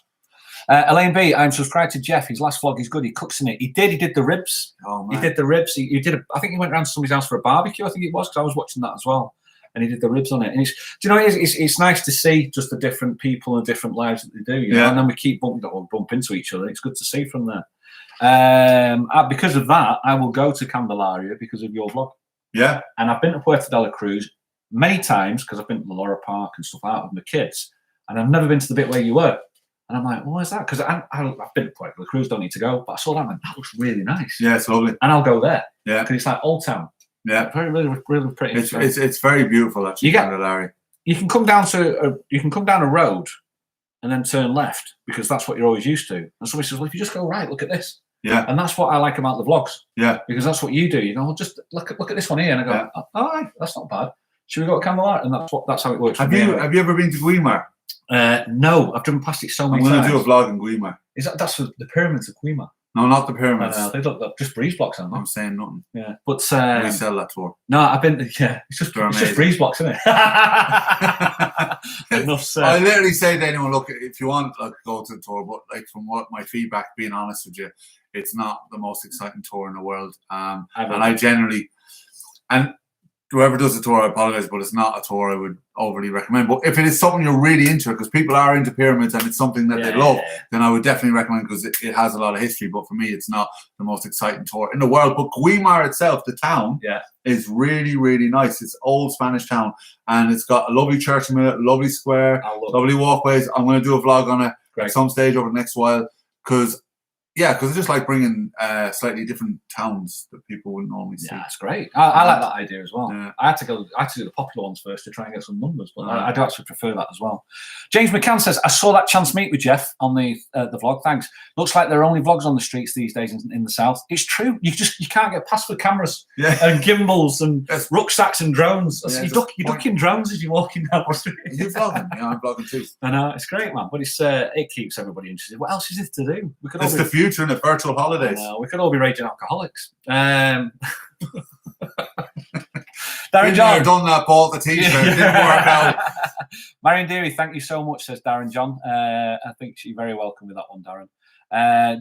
Elaine B, I'm subscribed to Jeff. His last vlog is good. He cooks in it. He did the ribs. Oh, man. He did the ribs. He did. I think he went around to somebody's house for a barbecue. I think it was, because I was watching that as well. And he did the ribs on it. And it's nice to see just the different people and different lives that they do. You know? And then we keep bump into each other. It's good to see from there. Because of that, I will go to Candelaria because of your vlog. Yeah. And I've been to Puerto de la Cruz many times because I've been to the Laura Park and stuff like that with my kids. And I've never been to the bit where you were. And I'm like, what is that? Because I've been to Puerto de la Cruz, don't need to go. But I saw that and went, that looks really nice. Yeah, it's lovely. And I'll go there. Yeah. Because it's like Old Town. Yeah. Very, really, really pretty. It's very beautiful, actually, Candelaria. You can come down a road and then turn left because that's what you're always used to. And somebody says, well, if you just go right, look at this. Yeah. And that's what I like about the vlogs. Yeah. Because that's what you do. You know, well, just look at this one here. And I go, all right, that's not bad. Should we go to Candelaria? And that's how it works. Have you ever been to Guimar? No, I've driven past it so many times. I'm going to do a vlog in Guimar. That's for the pyramids of Guimar? No, not the pyramids. They look just breeze blocks, aren't they? I'm saying nothing. Yeah, but we sell that tour. No, I've been. Yeah, it's just breeze blocks, isn't it? Enough said. I literally say to anyone, look, if you want, go to the tour. But from what my feedback, being honest with you, it's not the most exciting tour in the world. And I generally, and whoever does the tour, I apologize, but it's not a tour I would overly recommend. But if it is something you're really into, because people are into pyramids and it's something that they love, then I would definitely recommend, because it has a lot of history. But for me, it's not the most exciting tour in the world. But Guimar itself, the town, is really, really nice. It's old Spanish town, and it's got a lovely church in it, lovely square, lovely walkways. I'm going to do a vlog on it at some stage over the next while, because Yeah, because it's just like bringing slightly different towns that people wouldn't normally see. Yeah, that's great. I like that idea as well. Yeah. I had to do the popular ones first to try and get some numbers, but I do actually prefer that as well. James McCann says, I saw that chance meet with Jeff on the vlog. Thanks. Looks like there are only vlogs on the streets these days in the south. It's true. You can't get past with cameras and gimbals and rucksacks and drones. Yeah, you're ducking drones as you're walking down the street. You're vlogging. Yeah, I'm vlogging too. I know, it's great, man. But it keeps everybody interested. What else is it to do? It's the future and the virtual holidays. We could all be raging alcoholics. Darren John. Done that, Paul, the t-shirt. Didn't work out. Marion Deary, thank you so much, says Darren John. I think you're very welcome with that one, Darren.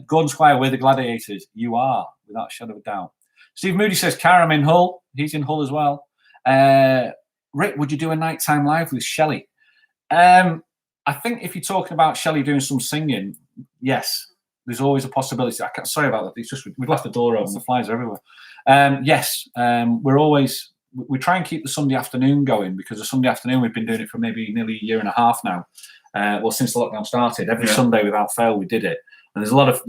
Gordon Squire, we're the gladiators. You are, without a shadow of a doubt. Steve Moody says, Cara, I'm in Hull. He's in Hull as well. Rick, would you do a nighttime live with Shelley? I think if you're talking about Shelley doing some singing, yes. There's always a possibility. Sorry about that. It's just we've left the door open. The flies are everywhere. Yes, we try and keep the Sunday afternoon going, because the Sunday afternoon we've been doing it for maybe nearly a year and a half now. Well, since the lockdown started, every Sunday without fail we did it. And there's a lot of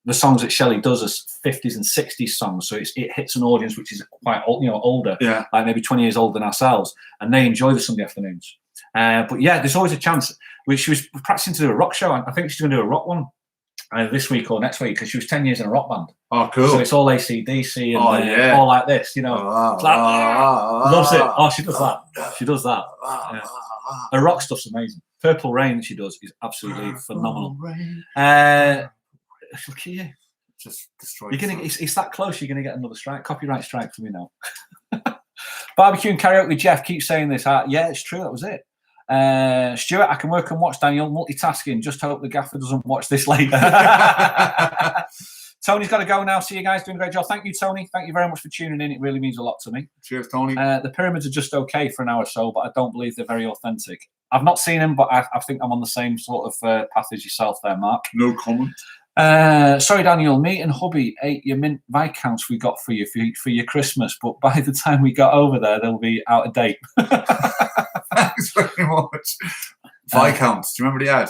the songs that Shelley does as 50s and 60s songs, so it hits an audience which is quite old, older, like maybe 20 years older than ourselves, and they enjoy the Sunday afternoons. But yeah, there's always a chance. She was practicing to do a rock show. I think she's going to do a rock one. This week or next week, because she was 10 years in a rock band. Oh, cool. So it's all AC/DC and all like this, loves it. Oh, she does that. She does that. Yeah. Her rock stuff's amazing. Purple Rain she does is absolutely phenomenal. Look at you. Just destroy. It's that close, you're going to get another copyright strike from me now. Barbecue and karaoke with Jeff, keep saying this. Yeah, it's true, that was it. Stuart, I can work and watch, Daniel. Multitasking. Just hope the gaffer doesn't watch this later. Tony's got to go now. See you guys. Doing a great job. Thank you, Tony. Thank you very much for tuning in. It really means a lot to me. Cheers, Tony. The pyramids are just okay for an hour or so, but I don't believe they're very authentic. I've not seen them, but I think I'm on the same sort of path as yourself there, Mark. No comment. Sorry, Daniel. Me and hubby ate your mint Viscounts we got for you for your Christmas, but by the time we got over there, they'll be out of date. Thanks very much. Viscounts. Do you remember the ad?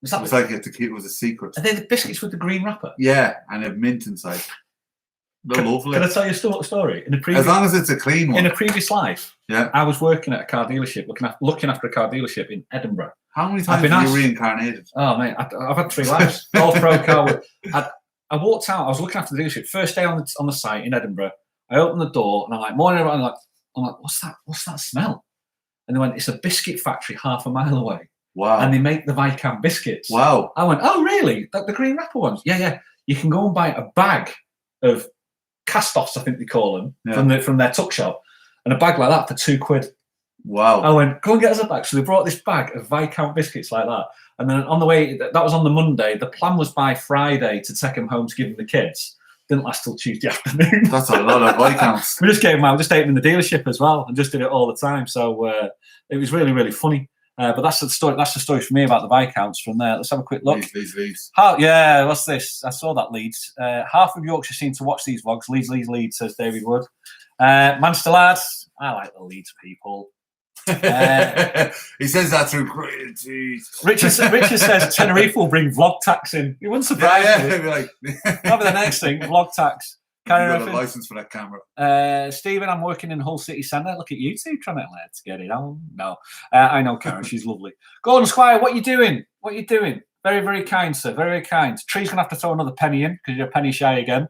It was like it was a secret. Are they the biscuits with the green wrapper? Yeah, and a mint inside. They're lovely. Can I tell you a story? As long as it's a clean one. In a previous life, I was working at a car dealership, looking after a car dealership in Edinburgh. How many times have you reincarnated? Oh, mate, I've had 3 lives. Golf pro car. I walked out. I was looking after the dealership. First day on the site in Edinburgh. I opened the door and I'm like, morning, everyone. I'm like, what's that? What's that smell? And they went, it's a biscuit factory half a mile away. Wow. And they make the Viscount biscuits. Wow. I went, oh, really? The green wrapper ones? Yeah. You can go and buy a bag of cast-offs, I think they call them, from their tuck shop, and a bag like that for £2. Wow. I went, go and get us a bag. So they brought this bag of Viscount biscuits like that. And then on the way, that was on the Monday. The plan was by Friday to take them home to give them the kids. Didn't last till Tuesday afternoon. That's a lot of Viscounts. We just gave them out. We just ate them in the dealership as well, and just did it all the time. So it was really, really funny. But that's the story. That's the story for me about the Viscounts from there. Let's have a quick look. Leeds. What's this? I saw that Leeds. Half of Yorkshire seem to watch these vlogs. Leeds, says David Wood. Manchester lads. I like the Leeds people. He says that through Richard says Tenerife will bring vlog tax in. It wouldn't surprise me. Like, that'll be the next thing, vlog tax. You got a license for that camera. Stephen, I'm working in Hull City Centre. Look at you two trying to let's get it on. No, I know Karen. She's lovely. Gordon Squire, what are you doing? Very, very kind, sir. Very, very kind. Tree's gonna have to throw another penny in because you're penny shy again.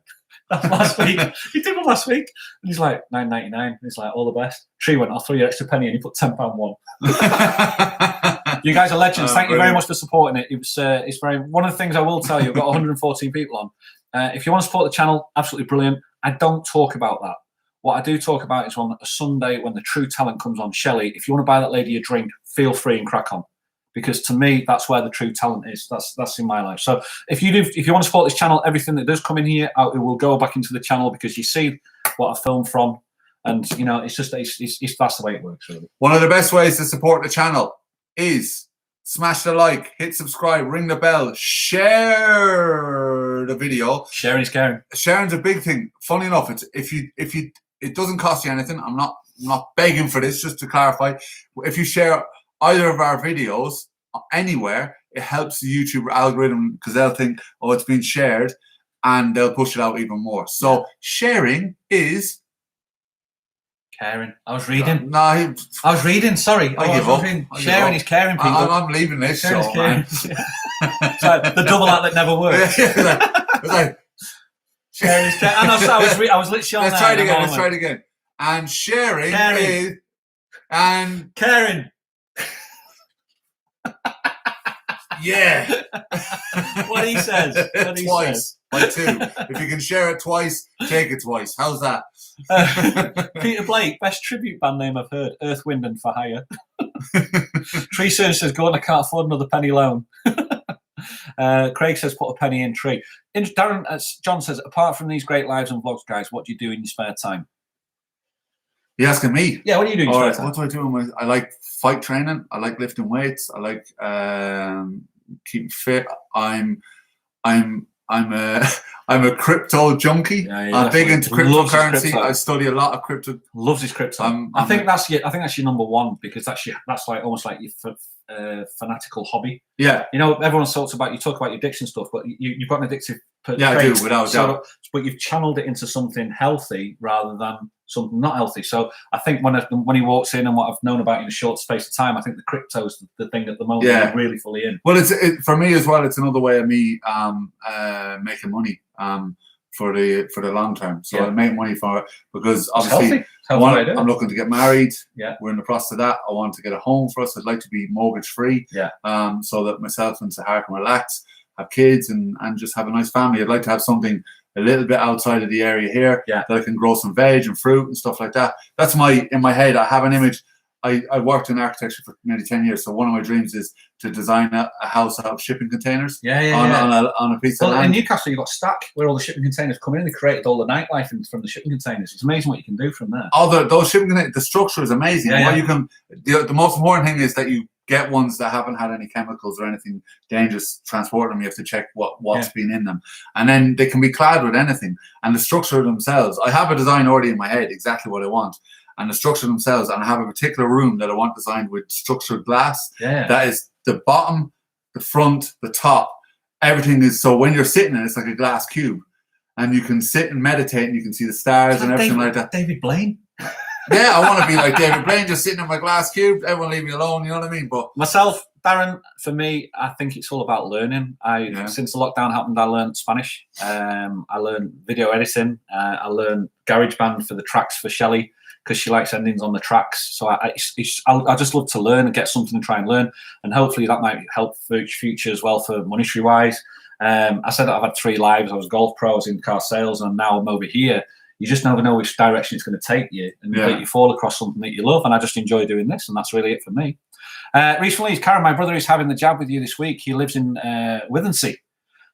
That's last week. He did one last week, and he's like $9.99. He's like, all the best. Tree went, I'll throw you an extra penny, and he put £10 one. You guys are legends. Thank you very much for supporting it. It's very. One of the things I will tell you, I've got 114 people on. If you want to support the channel, absolutely brilliant. I don't talk about that. What I do talk about is on a Sunday when the true talent comes on. Shelley, if you want to buy that lady a drink, feel free and crack on. Because to me, that's where the true talent is. That's in my life. So if you want to support this channel, everything that does come in here, it will go back into the channel because you see what I film from, and it's just that's the way it works. Really. One of the best ways to support the channel is smash the like, hit subscribe, ring the bell, share the video. Sharing is caring. Sharing's a big thing. Funny enough, it doesn't cost you anything. I'm not begging for this. Just to clarify, if you share either of our videos anywhere, it helps the YouTube algorithm because they'll think, oh, it's been shared, and they'll push it out even more. So sharing is caring. I was reading. No, I was reading. Sorry, I give up. Sharing is caring. People, I'm leaving this show, man. It's like the double act that never works. It's like sharing is caring. I was literally on Let's try it again. Let's try it again. And sharing is and caring. Yeah. What he says. Twice. By 2. If you can share it twice, take it twice. How's that? Peter Blake, best tribute band name I've heard. Earth, Wind and For Hire. Tree Surge says, go on, I can't afford another penny loan. Craig says, put a penny in tree. Darren, John says, apart from these great lives and vlogs, guys, what do you do in your spare time? You asking me? Yeah, what do you do in your spare time? What do I do? I like fight training. I like lifting weights. I like keeping fit. I'm a crypto junkie. Yeah, I'm big into cryptocurrency. I study a lot of crypto. Loves his crypto. I think that's your number one, because that's like almost like your fanatical hobby. Yeah. You know, everyone talks about your addiction stuff, but you've got an addictive trait. Yeah, I do, without doubt. But you've channeled it into something healthy rather than something not healthy. So I think when he walks in and what I've known about in a short space of time, I think the crypto's the thing at the moment. Yeah. I'm really fully in. Well, for me as well. It's another way of me making money for the long term. So I make money for it because obviously I'm looking to get married. Yeah, we're in the process of that. I want to get a home for us. I'd like to be mortgage free. Yeah. So that myself and Sahar can relax, have kids, and just have a nice family. I'd like to have something a little bit outside of the area here, that I can grow some veg and fruit and stuff like that. That's in my head. I have an image. I worked in architecture for nearly 10 years, so one of my dreams is to design a house out of shipping containers on a piece of land. In Newcastle, you've got Stack, where all the shipping containers come in. They created all the nightlife from the shipping containers. It's amazing what you can do from there. Those shipping containers, the structure is amazing. The most important thing is that you get ones that haven't had any chemicals or anything dangerous transport them. You have to check what's been in them, and then they can be clad with anything. And the structure themselves, I have a design already in my head, exactly what I want. And the structure themselves, and I have a particular room that I want designed with structured glass. Yeah. That is the bottom, the front, the top. Everything is, so when you're sitting in it, it's like a glass cube. And you can sit and meditate and you can see the stars and everything like that. David Blaine? Yeah, I want to be like David Blaine, just sitting in my glass cube. Everyone leave me alone, you know what I mean? But myself, Darren, for me, I think it's all about learning. Since the lockdown happened, I learned Spanish. I learned video editing. I learned GarageBand for the tracks for Shelley, because she likes endings on the tracks. So I just love to learn and get something to try and learn. And hopefully that might help for future as well for monetary-wise. I said that I've had 3 lives. I was golf pro, I was in car sales, and now I'm over here. You just never know which direction it's going to take you, and make you fall across something that you love. And I just enjoy doing this, and that's really it for me. Recently, Karen, my brother, is having the jab with you this week. He lives in Withensea.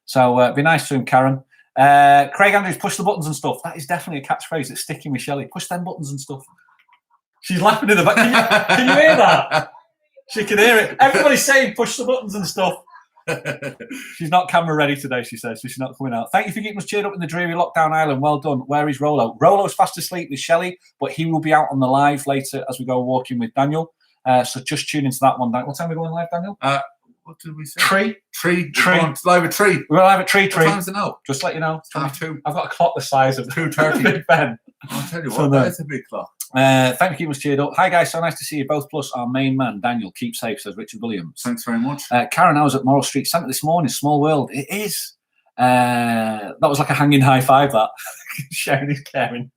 So be nice to him, Karen. Craig Andrews, push the buttons and stuff. That is definitely a catchphrase that's sticking with Shelley. Push them buttons and stuff. She's laughing in the back. Can you hear that? She can hear it. Everybody's saying push the buttons and stuff. She's not camera ready today, she says, so she's not coming out. Thank you for keeping us cheered up in the dreary lockdown island. Well done. Where is Rolo? Rolo's fast asleep with Shelley, but he will be out on the live later as we go walking with Daniel. So just tune into that one. What time are we going live, Daniel? What did we say? Tree. Live at Tree. We're live at Tree. What time's it now? Just let you know. 22. I've got a clock the size of 2:30. Big Ben. I'll tell you what, that's a big clock. Thank you for keeping us cheered up. Hi guys, so nice to see you both. Plus our main man, Daniel. Keep safe, says Richard Williams. Thanks very much. Karen, I was at Morrill Street Centre this morning. Small world. It is. That was like a hanging high five, that. Sharing is caring.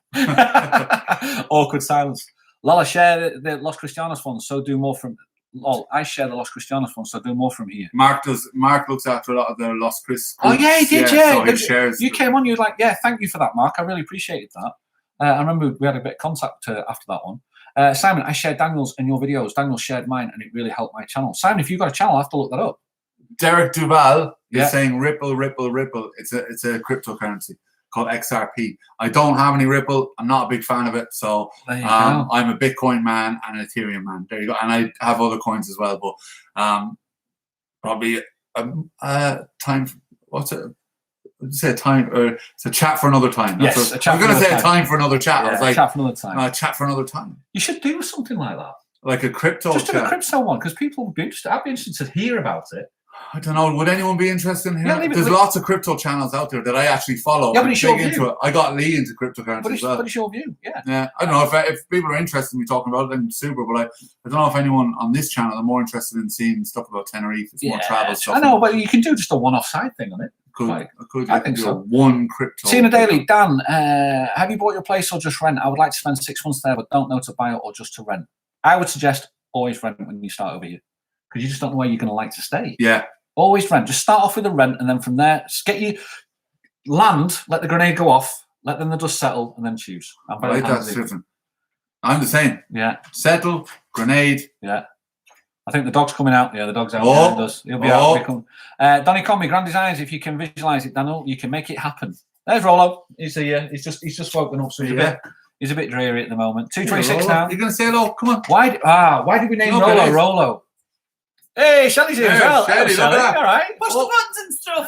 Awkward silence. Lola, share the Los Cristianos funds, so do more from... Lol, I share the Los Cristianos funds, so do more from here. Mark looks after a lot of the Los Cris. Oh yeah, he did. Yeah, so he shares. You came on. You were like, yeah, thank you for that, Mark. I really appreciated that. I remember we had a bit of contact after that one. Simon, I shared Daniel's and your videos. Daniel shared mine, and it really helped my channel. Simon, if you've got a channel, I have to look that up. Derek Duval is saying Ripple. It's a cryptocurrency called XRP. I don't have any Ripple. I'm not a big fan of it. So I'm a Bitcoin man and an Ethereum man. There you go. And I have other coins as well, but probably time. What's it? Say a time, or it's a chat for another time. That's yes, I'm going to say a time for another chat. Yeah, I was like, chat for another time. Chat for another time. You should do something like that. Like a crypto Just do chat. a crypto one, because people would be interested. I'd be interested to hear about it. I don't know. Would anyone be interested in hearing? There's lots of crypto channels out there that I actually follow. Yeah, but it's your view. I got Lee into cryptocurrency as well. But it's your view, yeah. Yeah, I don't know if people are interested in me talking about it, then super. But I don't know if anyone on this channel are more interested in seeing stuff about Tenerife. It's more travel stuff. I know, but you can do just a one-off side thing on it. I think so. One crypto. See in a daily, Dan. Have you bought your place or just rent? I would like to spend 6 months there, but don't know to buy it or just to rent. I would suggest always rent when you start over here, because you just don't know where you're going to like to stay. Yeah. Always rent. Just start off with a rent, and then from there, get you land. Let the grenade go off. Let then the dust settle, and then choose. That's different. I'm the same. Yeah. Settle, grenade. Yeah. I think the dog's coming out. Yeah, the dog's out. He'll be out. Donny Comby, Grand Designs. If you can visualize it, Daniel, you can make it happen. There's Rollo. He's here. He's just woken up, so he's a bit dreary at the moment. 2:26 now. You're gonna say hello? Come on. Why did we name Rollo? Hey, Shelley's here as well. Shelley, all right. Push the buttons and stuff.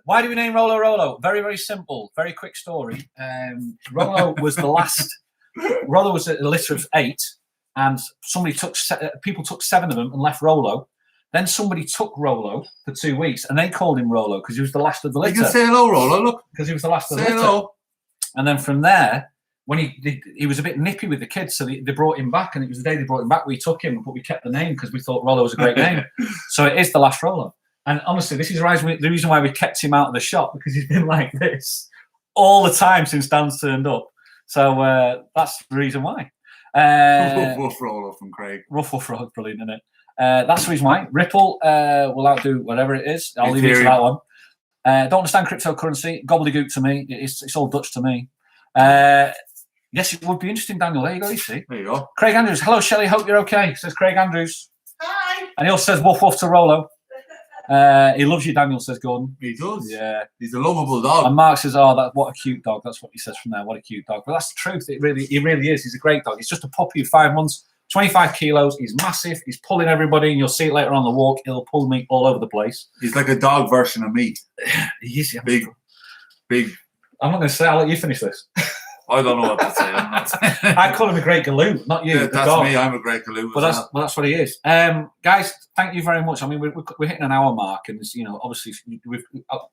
Why do we name Rollo? Very, very simple. Very quick story. Rollo was the last. Rollo was a litter of 8, and people took 7 of them and left Rollo. Then somebody took Rollo for 2 weeks, and they called him Rollo because he was the last of the litter. You can say hello, Rollo. Look, because he was the last of the litter. Hello. And then from there, when he was a bit nippy with the kids, so they brought him back, and it was the day they brought him back we took him, but we kept the name because we thought Rollo was a great name. So it is the last Rollo. And honestly, this is the reason why we kept him out of the shop, because he's been like this all the time since Dan's turned up. So that's the reason why. Rough Rollo from Craig. Rough Rollo, brilliant, isn't it? That's the reason why. Ripple will outdo whatever it is. I'll leave it to that one. Don't understand cryptocurrency. Gobbledygook to me. It's all Dutch to me. Yes, it would be interesting, Daniel. There you go, you see. There you go. Craig Andrews. Hello, Shelley. Hope you're okay, says Craig Andrews. Hi. And he also says woof woof to Rollo. He loves you, Daniel, says Gordon. He does. Yeah. He's a lovable dog. And Mark says, what a cute dog. That's what he says from there. What a cute dog. But that's the truth. He really is. He's a great dog. He's just a puppy of 5 months, 25 kilos. He's massive. He's pulling everybody, and you'll see it later on the walk. He'll pull me all over the place. He's like a dog version of me. He is. Yeah. Big. I'm not going to say. I'll let you finish this. I don't know what to say. I'm not. I call him a great galoo, not you. Yeah, that's dog. me. I'm a great galoo. But that's what he is. Guys, thank you very much. I mean, we're hitting an hour mark, and obviously we're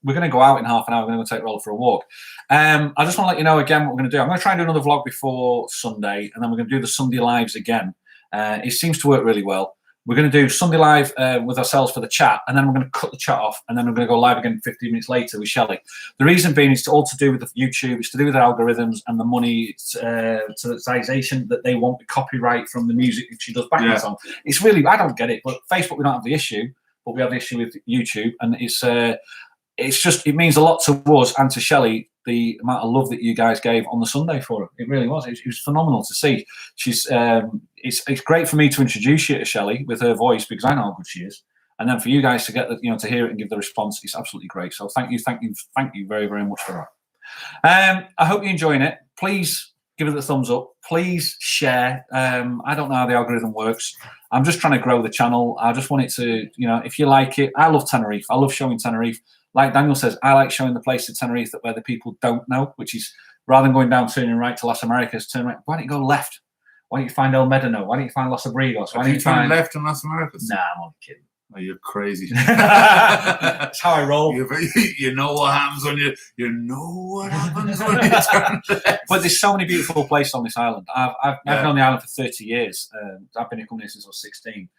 going to go out in half an hour. We're going to take Rollo for a walk. I just want to let you know again what we're going to do. I'm going to try and do another vlog before Sunday, and then we're going to do the Sunday lives again. It seems to work really well. We're going to do Sunday live with ourselves for the chat, and then we're going to cut the chat off, and then we're going to go live again 15 minutes later with Shelley. The reason being is all to do with the YouTube, it's to do with the algorithms and the money monetization that they want, the copyright from the music that she does backings on. It's really, I don't get it, but Facebook, we don't have the issue, but we have the issue with YouTube, and it's just, it means a lot to us and to Shelley, the amount of love that you guys gave on the Sunday for her. It really was. It was phenomenal to see. She's it's great for me to introduce you to Shelley with her voice, because I know how good she is, and then for you guys to get to hear it and give the response. It's absolutely great. So thank you very, very much for that. I hope you're enjoying it. Please give it a thumbs up. Please share. I don't know how the algorithm works. I'm just trying to grow the channel. I just want it to, if you like it. I love Tenerife. I love showing Tenerife. Like Daniel says, I like showing the place of Tenerife where the people don't know, which is rather than going down, turning right to Las Americas, turn right. Why don't you go left? Why don't you find El Medano? Why don't you find Los Abrigos? Why don't you find left in Las Americas? Nah, I'm only kidding. Oh, you're crazy. That's how I roll. You know what happens when you know what happens when you turn left. But there's so many beautiful places on this island. I've known the island for 30 years. I've been here coming here since I was 16.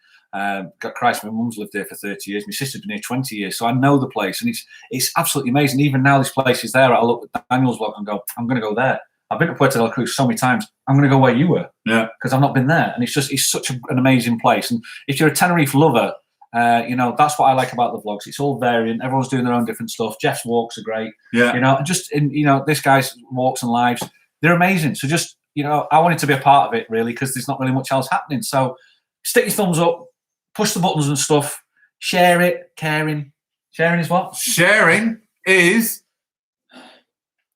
Christ, my mum's lived there for 30 years. My sister's been here 20 years, so I know the place, and it's absolutely amazing. Even now, this place is there. I look at Daniel's vlog and go, I'm going to go there. I've been to Puerto del Cruz so many times. I'm going to go where you were, because I've not been there, and it's such an amazing place. And if you're a Tenerife lover, that's what I like about the vlogs. It's all varying. Everyone's doing their own different stuff. Jeff's walks are great. This guy's walks and lives, they're amazing. So just I wanted to be a part of it, really, because there's not really much else happening. So stick your thumbs up. Push the buttons and stuff. Share it. Caring. Sharing is what? Sharing is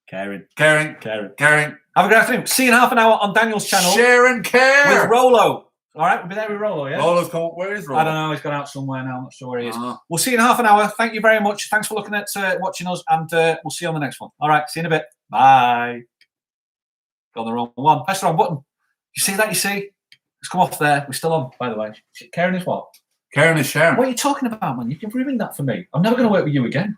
caring. Caring. Have a great afternoon. See you in half an hour on Daniel's channel. Share and care. With Rollo. All right, we'll be there with Rollo, yeah? Rollo's come. Where is Rollo? I don't know. He's gone out somewhere now. I'm not sure where he is. We'll see you in half an hour. Thank you very much. Thanks for looking at watching us, and we'll see you on the next one. All right, see you in a bit. Bye. Got the wrong one. Press the wrong button. You see that? You see? Let's come off there. We're still on, by the way. Karen is what? Karen is Sharon. What are you talking about, man? You've ruined that for me. I'm never going to work with you again.